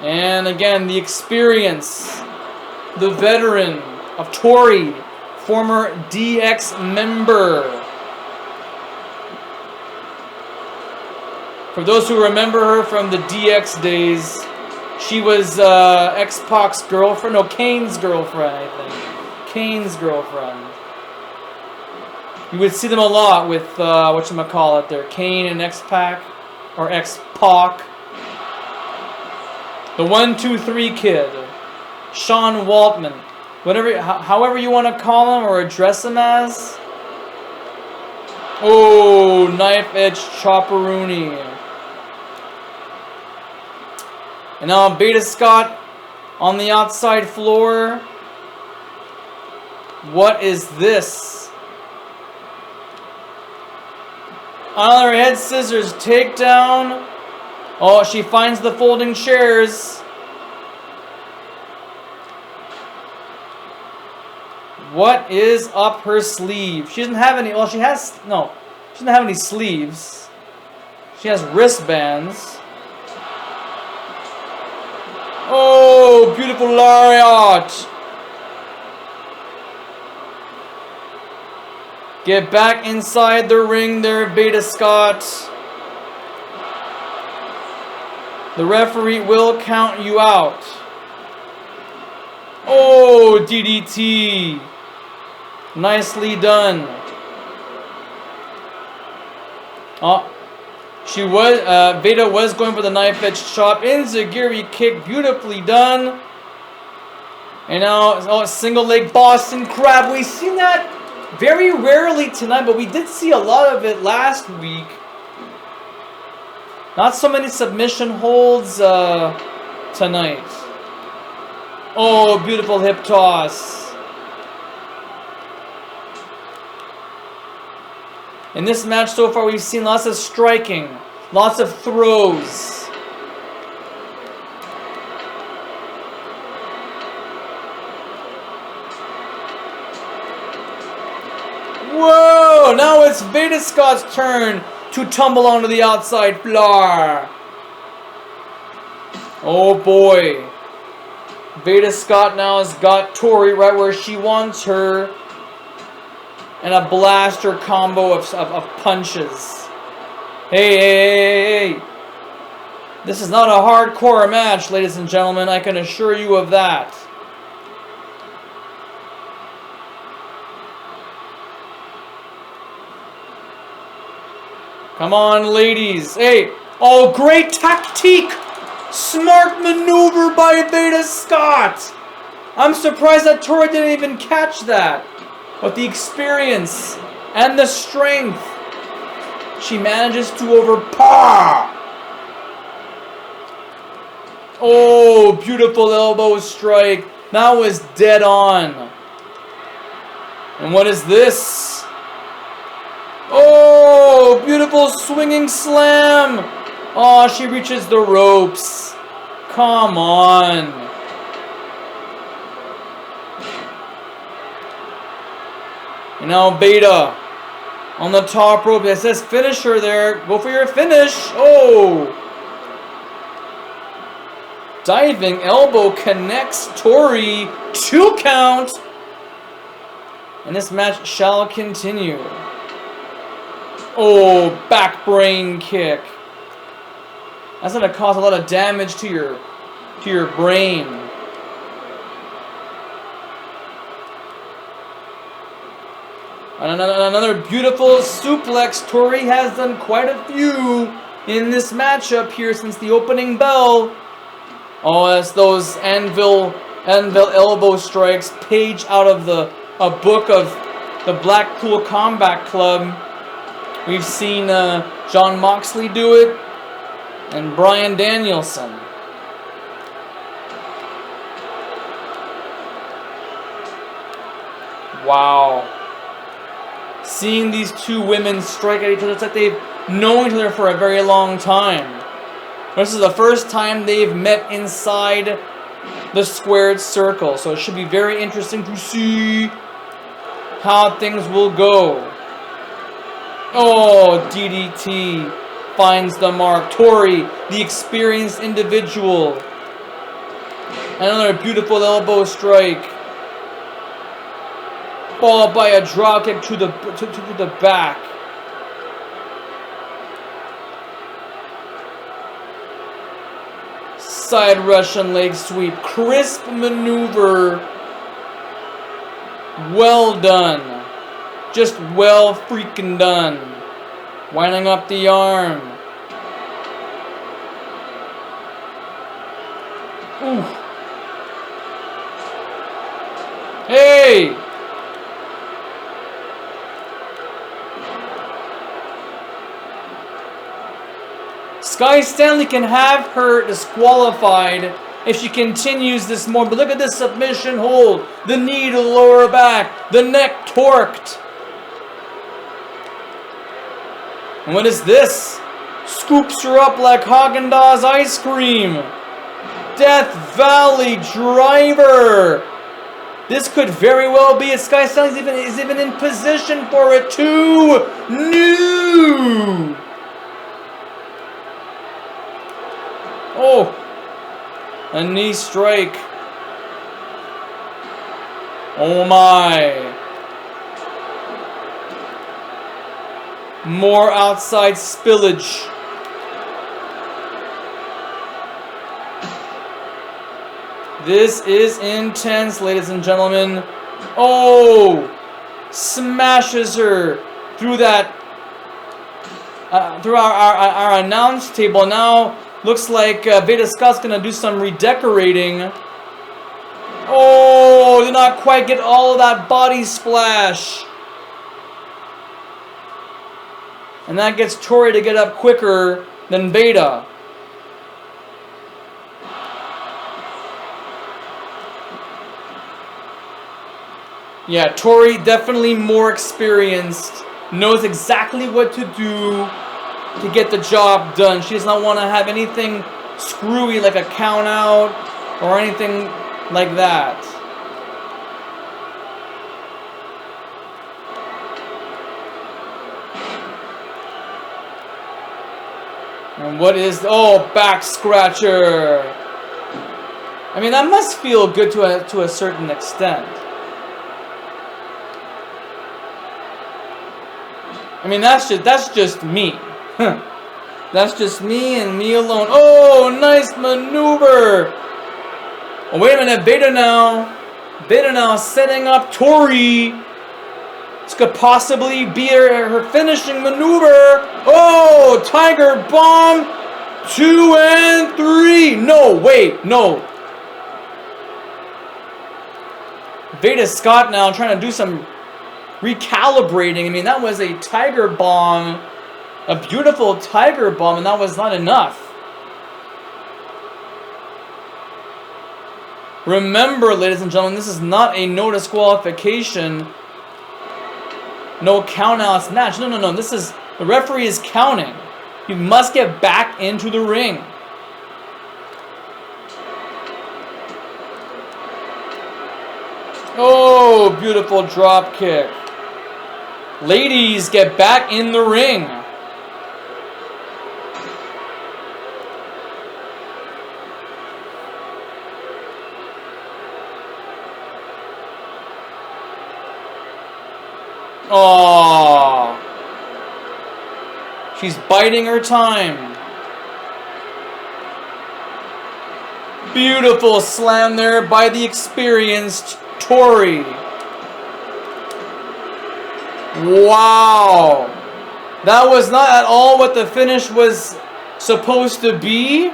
And again, the experience, the veteran of Tori, former DX member. For those who remember her from the DX days, she was X-Pac's girlfriend. No, Kane's girlfriend, I think. Kane's girlfriend. You would see them a lot with, whatchamacallit there, Kane and X-Pac, or X-Pac. The 1, 2, 3 kid. Sean Waltman. Whatever, however you want to call him or address him as. Oh, knife edge chopperoonie. And now Veda Scott on the outside floor. What is this? Another head scissors takedown. Oh, she finds the folding chairs. What is up her sleeve? She doesn't have any. Well, she has. No, she doesn't have any sleeves. She has wristbands. Oh, beautiful lariat. Get back inside the ring there, Veda Scott. The referee will count you out. Oh, DDT. Nicely done. Oh. She was, Veda was going for the knife edge chop. Enziguri kick, beautifully done. And now, single leg Boston Crab. We've seen that very rarely tonight, but we did see a lot of it last week. Not so many submission holds tonight. Oh, beautiful hip toss. In this match so far, we've seen lots of striking, lots of throws. Whoa! Now it's Veda Scott's turn to tumble onto the outside floor. Oh boy. Veda Scott now has got Tori right where she wants her. And a blaster combo of punches. Hey. This is not a hardcore match, ladies and gentlemen. I can assure you of that. Come on, ladies. Hey. Oh, great tactique. Smart maneuver by Veda Scott. I'm surprised that Tori didn't even catch that. With the experience and the strength, she manages to overpower. Oh, beautiful elbow strike. That was dead on. And what is this? Oh, beautiful swinging slam. Oh, she reaches the ropes. Come on. And now Veda on the top rope. It says finish her there. Go for your finish. Oh. Diving elbow connects Tori. 2 count. And this match shall continue. Oh, back brain kick. That's gonna cause a lot of damage to your brain. And another beautiful suplex. Tori has done quite a few in this matchup here since the opening bell. Oh, as those anvil elbow strikes page out of a book of the Blackpool Combat Club. We've seen John Moxley do it and Bryan Danielson. Wow. Seeing these two women strike at each other, it's like they've known each other for a very long time. This is the first time they've met inside the squared circle, so it should be very interesting to see how things will go. Oh, DDT finds the mark. Tori, the experienced individual. Another beautiful elbow strike. Followed by a drop kick to the back. Side Russian leg sweep. Crisp maneuver. Well done. Just well freaking done. Winding up the arm. Ooh. Hey! Sky Stanley can have her disqualified if she continues this more. But look at this submission hold. The knee to the lower back. The neck torqued. And what is this? Scoops her up like Haagen-Dazs ice cream. Death Valley driver. This could very well be it. Sky Stanley is even in position for it too. No. Oh, a knee strike. Oh my. More outside spillage. This is intense, ladies and gentlemen. Oh, smashes her through that, through our announce table. Now looks like Veda Scott's gonna do some redecorating. Oh, did not quite get all of that body splash. And that gets Tori to get up quicker than Veda. Yeah, Tori definitely more experienced. Knows exactly what to do to get the job done. She does not want to have anything screwy like a count out or anything like that. And what is... Oh, back scratcher. I mean, that must feel good to a certain extent. I mean, that's just me. That's just me and me alone. Oh, nice maneuver. Oh, wait a minute. Veda now setting up Tori. This could possibly be her finishing maneuver. Oh, Tiger Bomb. 2 and 3. No, wait, no. Veda Scott now trying to do some recalibrating. I mean, that was a Tiger Bomb. A beautiful Tiger Bomb, and that was not enough. Remember, ladies and gentlemen, this is not a no disqualification, no countouts match. No. This is, the referee is counting. You must get back into the ring. Oh, beautiful drop kick. Ladies, get back in the ring. Oh, she's biding her time. Beautiful slam there by the experienced Tori. Wow. That was not at all what the finish was supposed to be.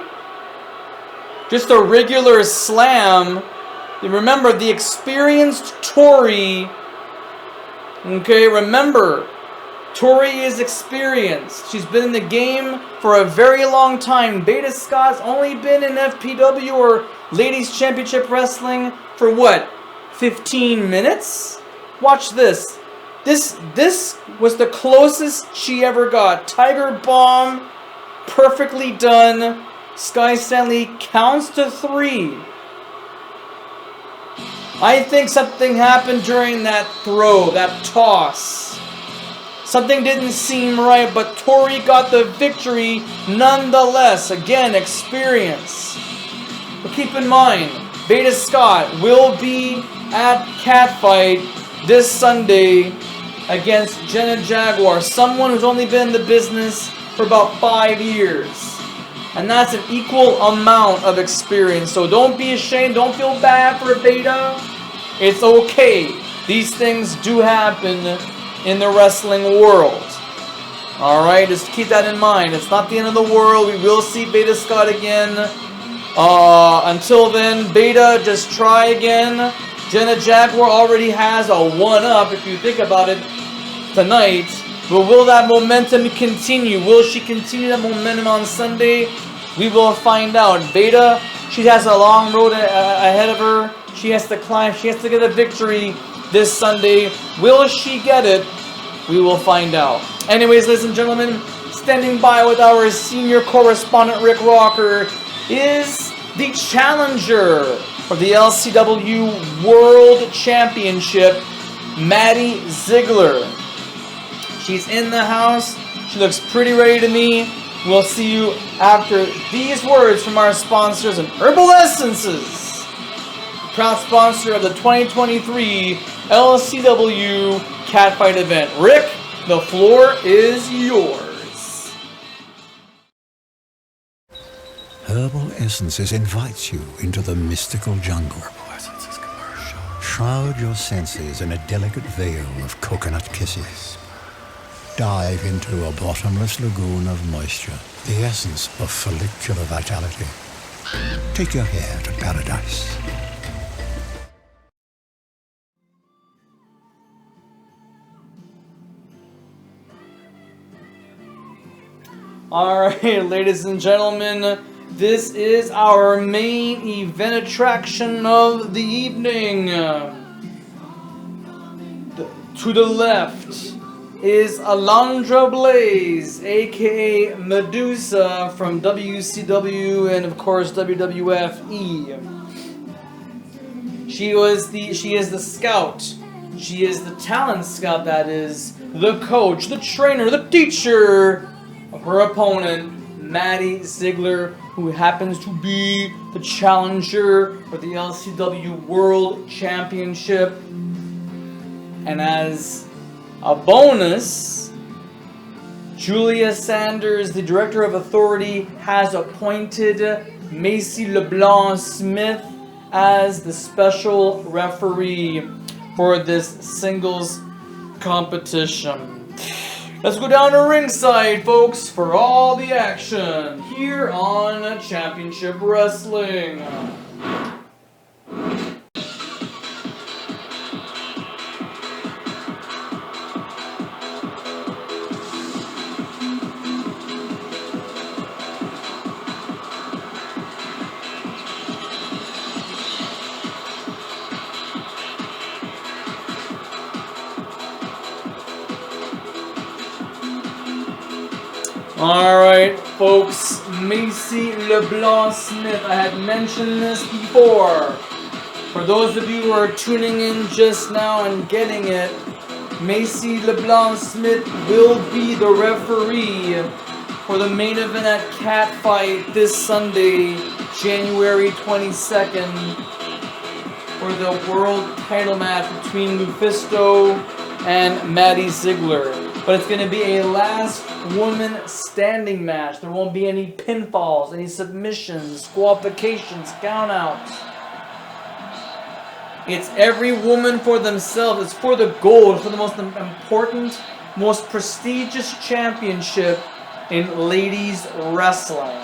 Just a regular slam. Remember, the experienced Tori. Okay, remember, Tori is experienced. She's been in the game for a very long time. Veda Scott's only been in FPW or Ladies Championship Wrestling for what? 15 minutes? Watch this. This was the closest she ever got. Tiger Bomb, perfectly done. Sky Stanley counts to 3. I think something happened during that throw, that toss. Something didn't seem right, but Tori got the victory nonetheless. Again, experience. But keep in mind, Veda Scott will be at Catfight this Sunday against Jenna Jaguar, someone who's only been in the business for about 5 years. And that's an equal amount of experience. So don't be ashamed. Don't feel bad for Veda. It's okay. These things do happen in the wrestling world. Alright, just keep that in mind. It's not the end of the world. We will see Veda Scott again. Until then, Veda, just try again. Jenna Jaguar already has a 1-up, if you think about it, tonight. But will that momentum continue? Will she continue that momentum on Sunday? We will find out. Veda, she has a long road ahead of her. She has to climb. She has to get a victory this Sunday. Will she get it? We will find out. Anyways, ladies and gentlemen, standing by with our senior correspondent, Rick Rocker, is the challenger for the LCW World Championship, Maddie Ziegler. She's in the house. She looks pretty ready to me. We'll see you after these words from our sponsors and Herbal Essences, proud sponsor of the 2023 LCW Catfight event. Rick, the floor is yours. Herbal Essences invites you into the mystical jungle. Shroud your senses in a delicate veil of coconut kisses. Dive into a bottomless lagoon of moisture, the essence of follicular vitality. Take your hair to paradise. Alright, ladies and gentlemen, this is our main event attraction of the evening. To the left is Alundra Blayze, aka Medusa from WCW and of course WWFE. She is the scout. She is the talent scout, that is, the coach, the trainer, the teacher of her opponent, Maddie Ziegler, who happens to be the challenger for the LCW World Championship. And as a bonus, Julia Sanders, the Director of Authority, has appointed Macie Leblanc-Smith as the special referee for this singles competition. Let's go down to ringside, folks, for all the action here on Championship Wrestling. Alright, folks, Macie Leblanc-Smith. I had mentioned this before. For those of you who are tuning in just now and getting it, Macie Leblanc-Smith will be the referee for the main event at Catfight this Sunday, January 22nd, for the world title match between Lufisto and Maddie Ziegler. But it's going to be a last woman standing match. There won't be any pinfalls, any submissions, disqualifications, countouts. It's every woman for themselves. It's for the gold. It's for the most important, most prestigious championship in ladies wrestling.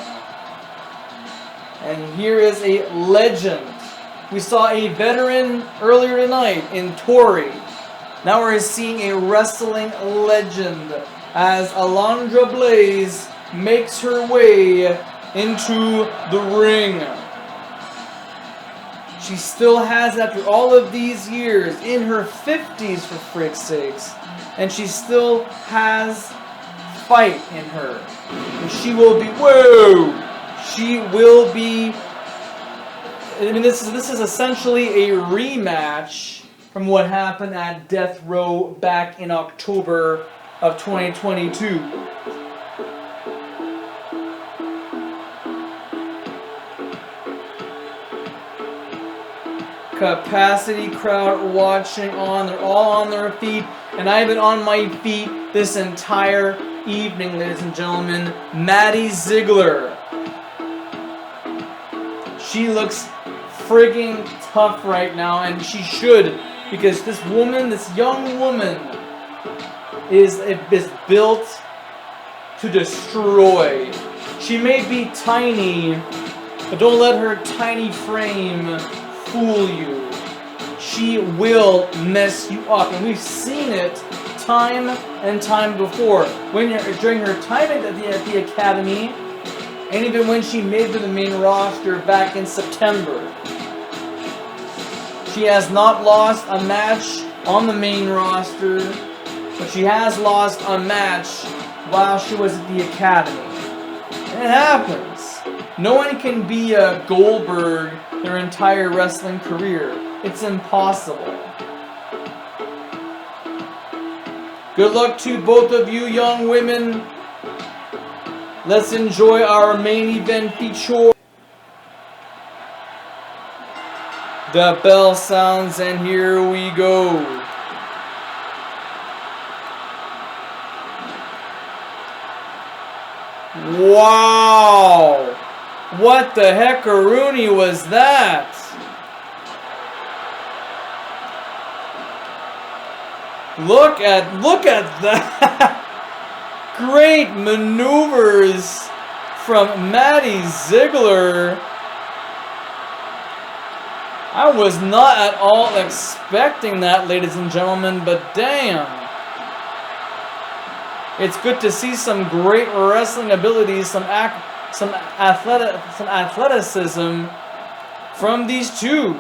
And here is a legend. We saw a veteran earlier tonight in Tori. Now we're seeing a wrestling legend as Alundra Blayze makes her way into the ring. She still has, after all of these years, in her 50s for frick's sakes, and she still has fight in her. And she will be, she will be, I mean, this is essentially a rematch from what happened at Death Row back in October of 2022. Capacity crowd watching on. They're all on their feet. And I've been on my feet this entire evening, ladies and gentlemen. Maddie Ziegler. She looks frigging tough right now, and she should, because this woman, this young woman, is built to destroy. She may be tiny, but don't let her tiny frame fool you. She will mess you up, and we've seen it time and time before. During her time at the academy, and even when she made it to the main roster back in September. She has not lost a match on the main roster, but she has lost a match while she was at the academy. And it happens. No one can be a Goldberg their entire wrestling career. It's impossible. Good luck to both of you young women. Let's enjoy our main event feature. The bell sounds, and here we go. Wow! What the heckaroonie was that? Look at that! Great maneuvers from Maddie Ziegler. I was not at all expecting that, ladies and gentlemen, but damn. It's good to see some great wrestling abilities, some athleticism from these two.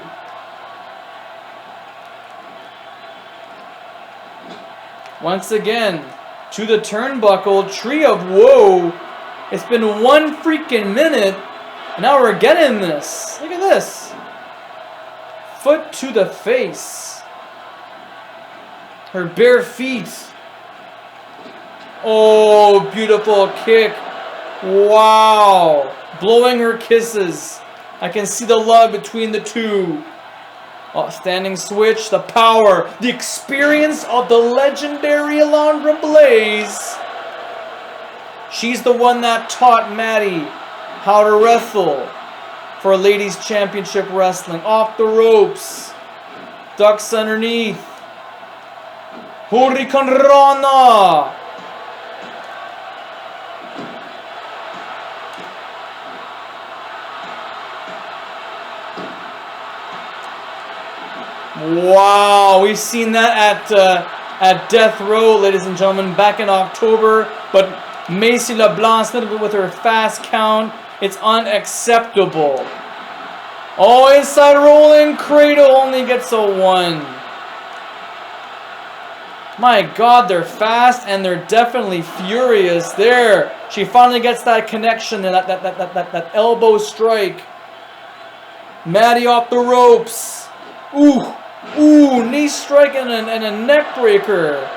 Once again, to the turnbuckle, tree of woe. It's been one freaking minute, and now we're getting this. Look at this. Foot to the face. Her bare feet. Oh, beautiful kick. Wow. Blowing her kisses. I can see the love between the two. Oh, standing switch, the power, the experience of the legendary Alundra Blayze. She's the one that taught Maddie how to wrestle for ladies championship wrestling. Off the ropes. Ducks underneath. Hurricane Rana. Wow, we've seen that at Death Row, ladies and gentlemen, back in October. But Macie Leblanc-Smith with her fast count, it's unacceptable. Oh, inside rolling cradle only gets a 1. My God, they're fast and they're definitely furious. There, she finally gets that connection, that elbow strike. Maddie off the ropes. Ooh. Ooh, knee strike and a neck breaker.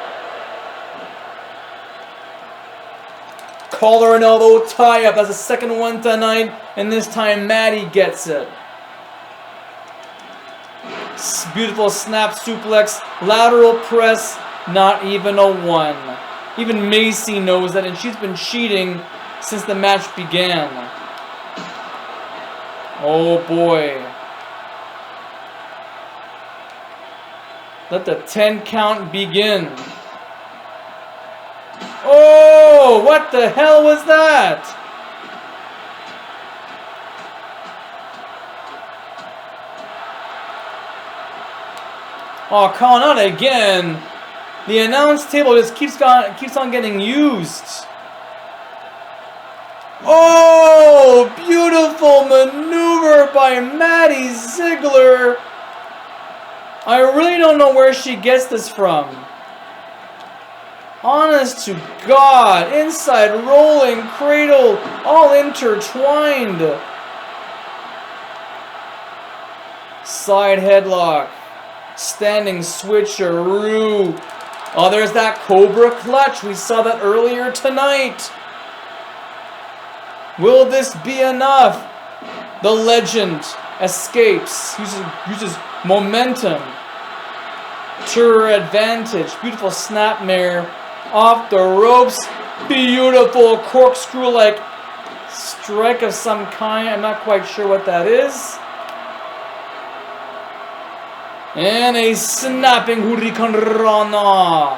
Collar and elbow tie up. That's the second one tonight, and this time Maddie gets it. Beautiful snap suplex, lateral press, not even a 1. Even Macie knows that, and she's been cheating since the match began. Oh boy. Let the 10 count begin. Oh, what the hell was that? Oh, calling out again. The announce table just keeps on getting used. Oh, beautiful maneuver by Maddie Ziegler. I really don't know where she gets this from. Honest to God, inside rolling cradle, all intertwined. Side headlock. Standing switcheroo. Oh, there's that Cobra clutch. We saw that earlier tonight. Will this be enough? The legend escapes. Uses momentum to her advantage. Beautiful snapmare off the ropes. Beautiful corkscrew-like strike of some kind. I'm not quite sure what that is. And a snapping Hurricane Rana.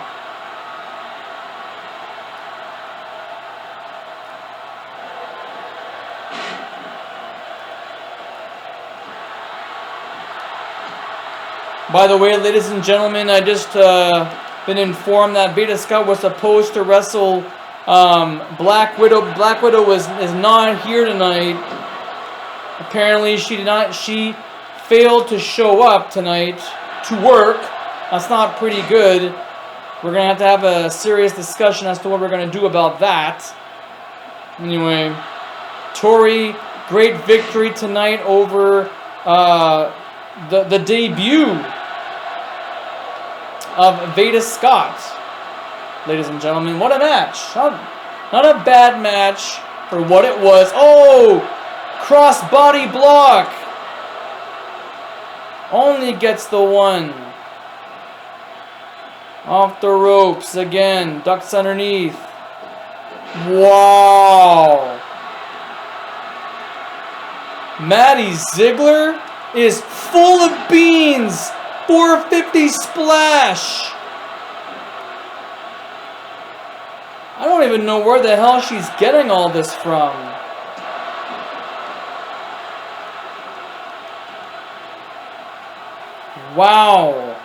By the way, ladies and gentlemen, I just been informed that Veda Scott was supposed to wrestle Black Widow. Black Widow is not here tonight. Apparently, she did not. She failed to show up tonight to work. That's not pretty good. We're gonna have a serious discussion as to what we're gonna do about that. Anyway, Tori, great victory tonight over the debut of Veda Scott. Ladies and gentlemen, what a match. Not a bad match for what it was. Oh, cross-body block. Only gets the one. Off the ropes again. Ducks underneath. Wow. Maddie Ziegler is full of beans. 450 splash. I don't even know where the hell she's getting all this from. Wow.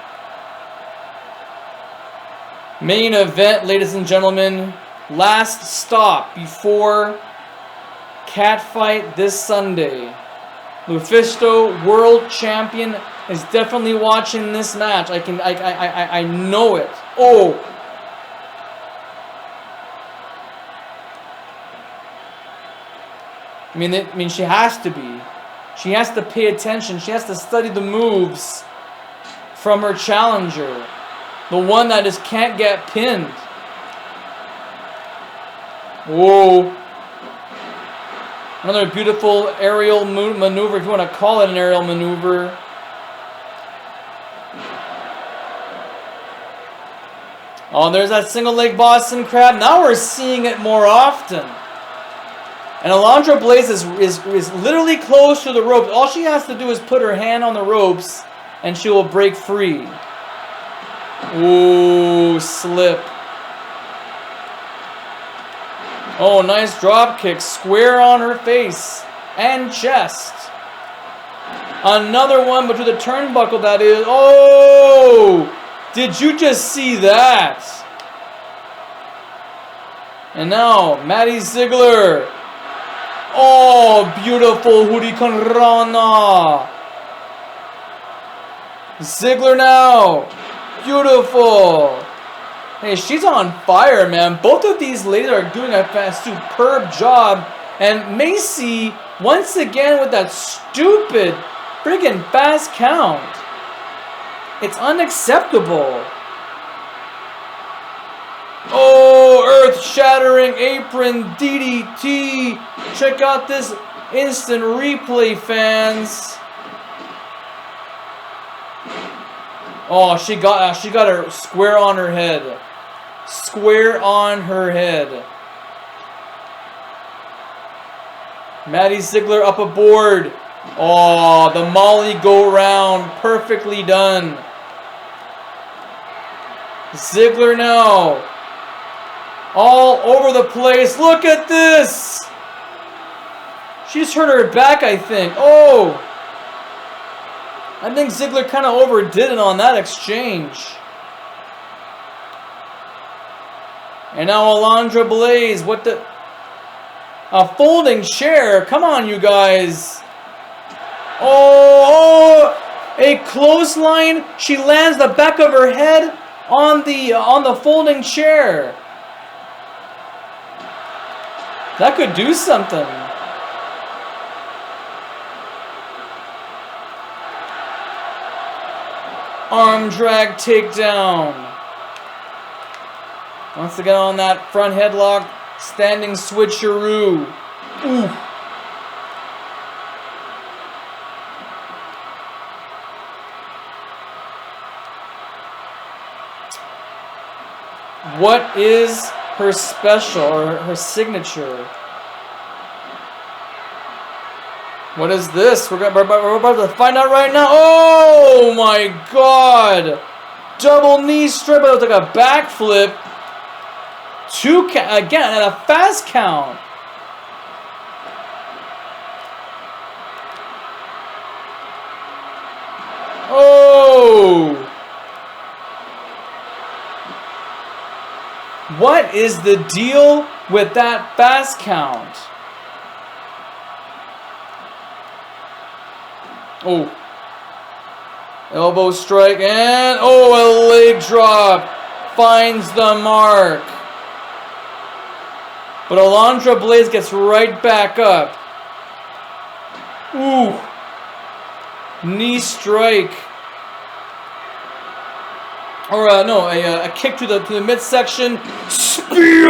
Main event, ladies and gentlemen. Last stop before Catfight this Sunday. Lufisto, world champion, is definitely watching this match. I know it. Oh. I mean, she has to be. She has to pay attention. She has to study the moves from her challenger. The one that just can't get pinned. Whoa. Another beautiful aerial maneuver, if you want to call it an aerial maneuver. Oh, there's that single leg Boston Crab. Now we're seeing it more often. And Alundra Blayze is literally close to the ropes. All she has to do is put her hand on the ropes and she will break free. Ooh, slip. Oh, nice drop kick. Square on her face and chest. Another one, but to the turnbuckle that is. Oh! Did you just see that? And now, Maddie Ziegler. Oh, beautiful Hurricane Rana. Ziegler now. Beautiful. Hey, she's on fire, man. Both of these ladies are doing a superb job. And Macie, once again, with that stupid friggin' fast count. It's unacceptable. Oh, earth-shattering apron DDT. Check out this instant replay, fans. Oh, she got her square on her head. square on her head. Maddie Ziegler up aboard. Oh, the Molly go round. Perfectly done. Ziegler now. All over the place. Look at this. She's hurt her back, I think. Oh. I think Ziegler kind of overdid it on that exchange. And now Alundra Blayze. What the... A folding chair. Come on, you guys. Oh, a clothesline. She lands the back of her head on the folding chair. That could do something. Arm drag takedown. Once again on that front headlock. Standing switcheroo. Ooh. What is her special or her signature? What is this? We're about to find out right now. Oh my god! Double knee strip. It was like a backflip. Again at a fast count. Oh! What is the deal with that fast count? Oh. Elbow strike and oh, a leg drop finds the mark. But Alundra Blayze gets right back up. Ooh. Knee strike. Or no, a kick to the midsection. Spear!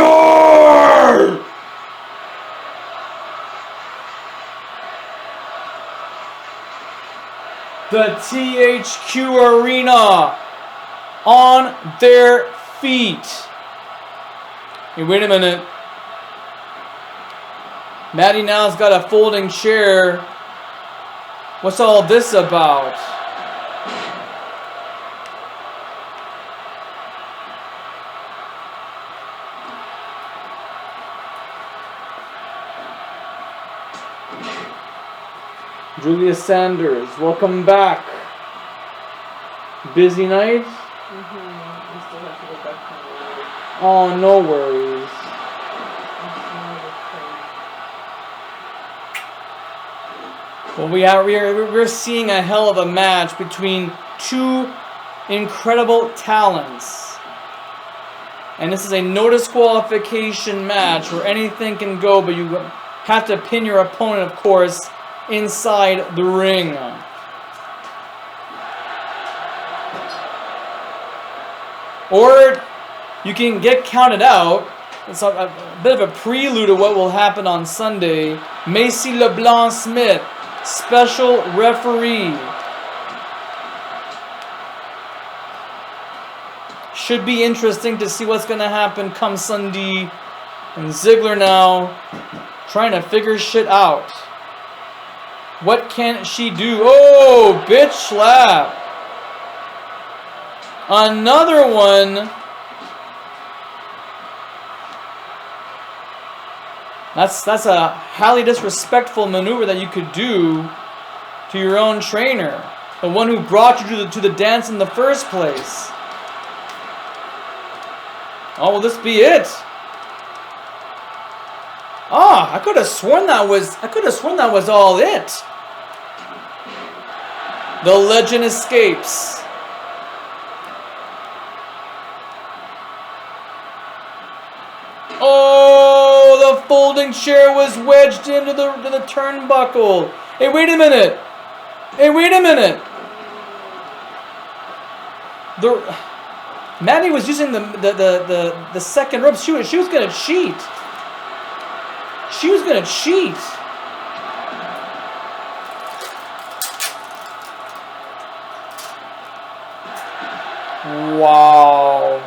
The THQ Arena on their feet. Hey, wait a minute. Maddie now's got a folding chair. What's all this about? Julia Sanders, welcome back. Busy night? Mm-hmm. We still have to go back to work. Oh, no worries. Well, we're seeing a hell of a match between two incredible talents. And this is a no disqualification match where anything can go, but you have to pin your opponent, of course, inside the ring. Or you can get counted out. It's a bit of a prelude of what will happen on Sunday. Macie Leblanc-Smith, special referee. Should be interesting to see what's going to happen come Sunday. And Ziegler now trying to figure shit out. What can she do? Oh, bitch slap. Another one. That's a highly disrespectful maneuver that you could do to your own trainer. The one who brought you to the dance in the first place. Oh, will this be it? Ah, I could have sworn that was all it. The legend escapes. Oh, the folding chair was wedged into the turnbuckle. Hey, wait a minute. Maddie was using the second rope. She was gonna cheat. Wow.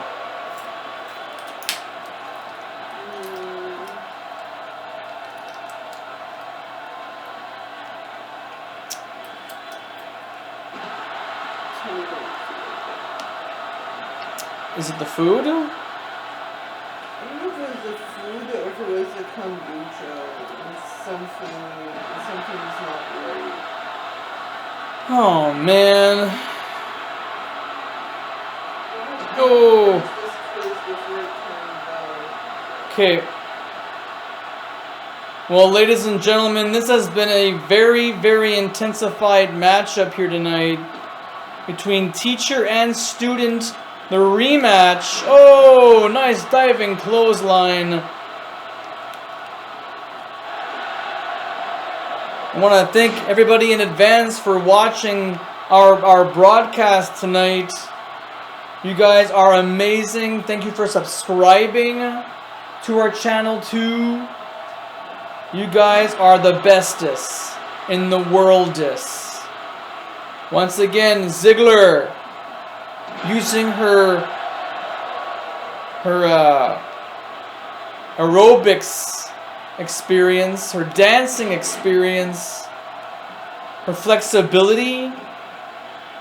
Is it the food? I don't know if it was the food or if it was the kombucha. It's something's not right. Oh man. Oh. Okay. Well, ladies and gentlemen, this has been a very, very intensified matchup here tonight between teacher and student. The rematch. Oh, nice diving clothesline. I want to thank everybody in advance for watching our broadcast tonight. You guys are amazing. Thank you for subscribing to our channel too. You guys are the bestest in the worldest. Once again, Ziegler using her aerobics experience, her dancing experience, her flexibility,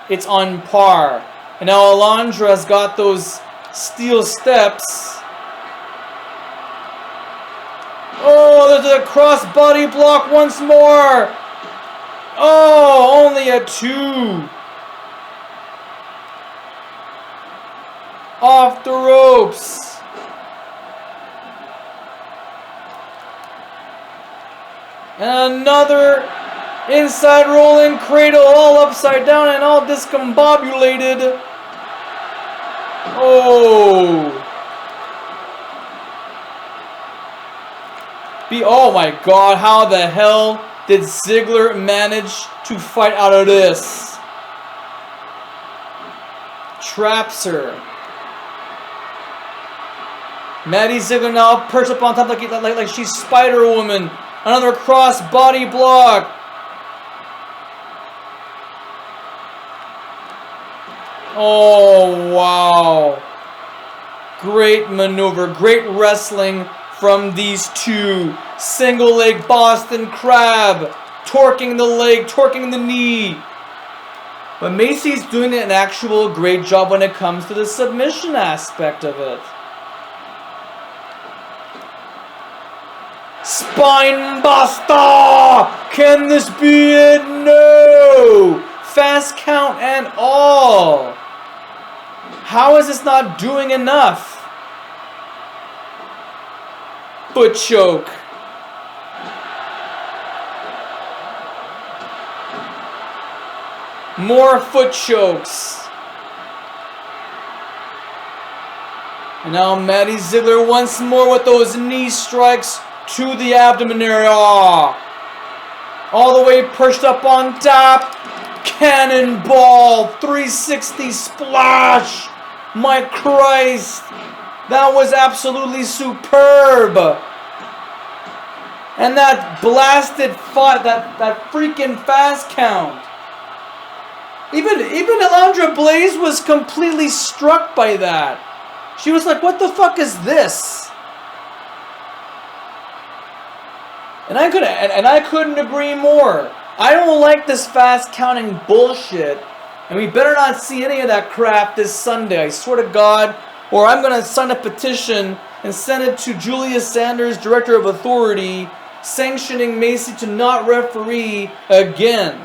it's on par. And now Alundra's got those steel steps. Oh, there's a cross body block once more. Oh, only a 2. Off the ropes. And another inside rolling cradle, all upside down and all discombobulated. Oh. Oh my god, how the hell did Ziegler manage to fight out of this? Traps her. Maddie Ziegler now perched up on top like she's Spider-Woman. Another cross body block. Oh, wow. Great maneuver. Great wrestling from these two. Single leg Boston Crab. Torquing the leg, torquing the knee. But Macie's doing an actual great job when it comes to the submission aspect of it. Spine buster! Can this be it? No! Fast count and all. How is this not doing enough? Foot choke. More foot chokes. And now Maddie Ziegler once more with those knee strikes to the abdomen area. All the way perched up on top. Cannonball. 360 splash. My Christ. That was absolutely superb. And that blasted fight, that freaking fast count. Even Alundra Blayze was completely struck by that. She was like, what the fuck is this? And I couldn't agree more. I don't like this fast counting bullshit. And we better not see any of that crap this Sunday. I swear to God. Or I'm going to sign a petition and send it to Julia Sanders, Director of Authority, sanctioning Macie to not referee again.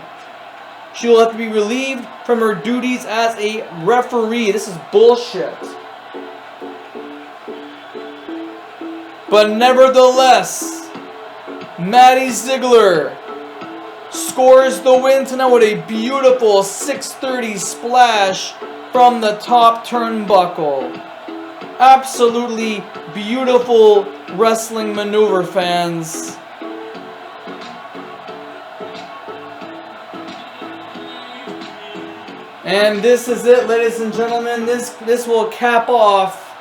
She will have to be relieved from her duties as a referee. This is bullshit. But nevertheless, Maddie Ziegler scores the win tonight with a beautiful 630 splash from the top turnbuckle. Absolutely beautiful wrestling maneuver, fans. And this is it, ladies and gentlemen. This will cap off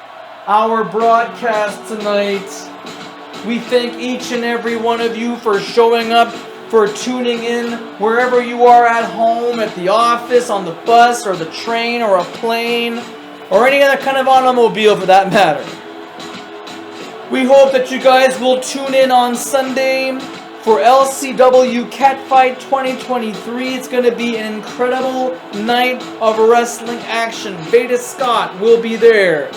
our broadcast tonight. We thank each and every one of you for showing up, for tuning in, wherever you are at home, at the office, on the bus, or the train, or a plane, or any other kind of automobile for that matter. We hope that you guys will tune in on Sunday for LCW Catfight 2023. It's going to be an incredible night of wrestling action. Veda Scott will be there.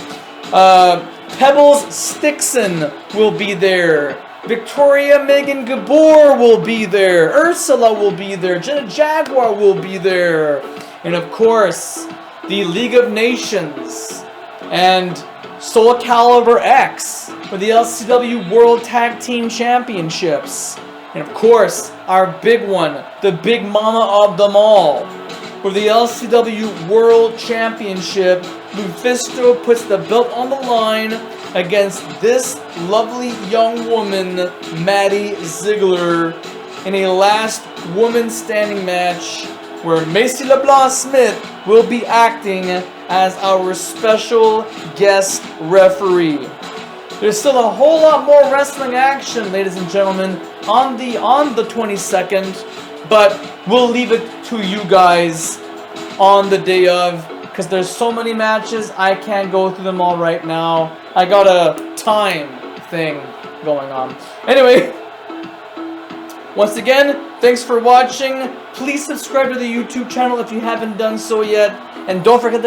Pebbles Stixon will be there. Victoria Megan Gabor will be there. Ursula will be there. Jenna Jaguar will be there. And of course, the League of Nations and Soul Calibur X for the LCW World Tag Team Championships. And of course, our big one, the big mama of them all. For the LCW World Championship, Lufisto puts the belt on the line against this lovely young woman, Maddie Ziegler, in a last woman standing match where Macie Leblanc-Smith will be acting as our special guest referee. There's still a whole lot more wrestling action, ladies and gentlemen, on the 22nd, but we'll leave it to you guys on the day of, because there's so many matches, I can't go through them all right now. I got a time thing going on. Anyway, once again, thanks for watching. Please subscribe to the YouTube channel if you haven't done so yet, and don't forget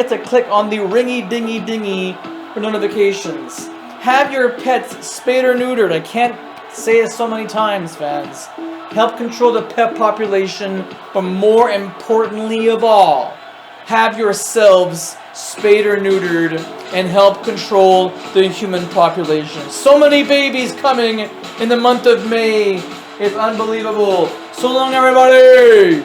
to click on the ringy dingy dingy for notifications. Have your pets spayed or neutered. I can't say it so many times, fans. Help control the pet population, but more importantly of all, have yourselves spayed or neutered and help control the human population. So many babies coming in the month of May. It's unbelievable. So long, everybody!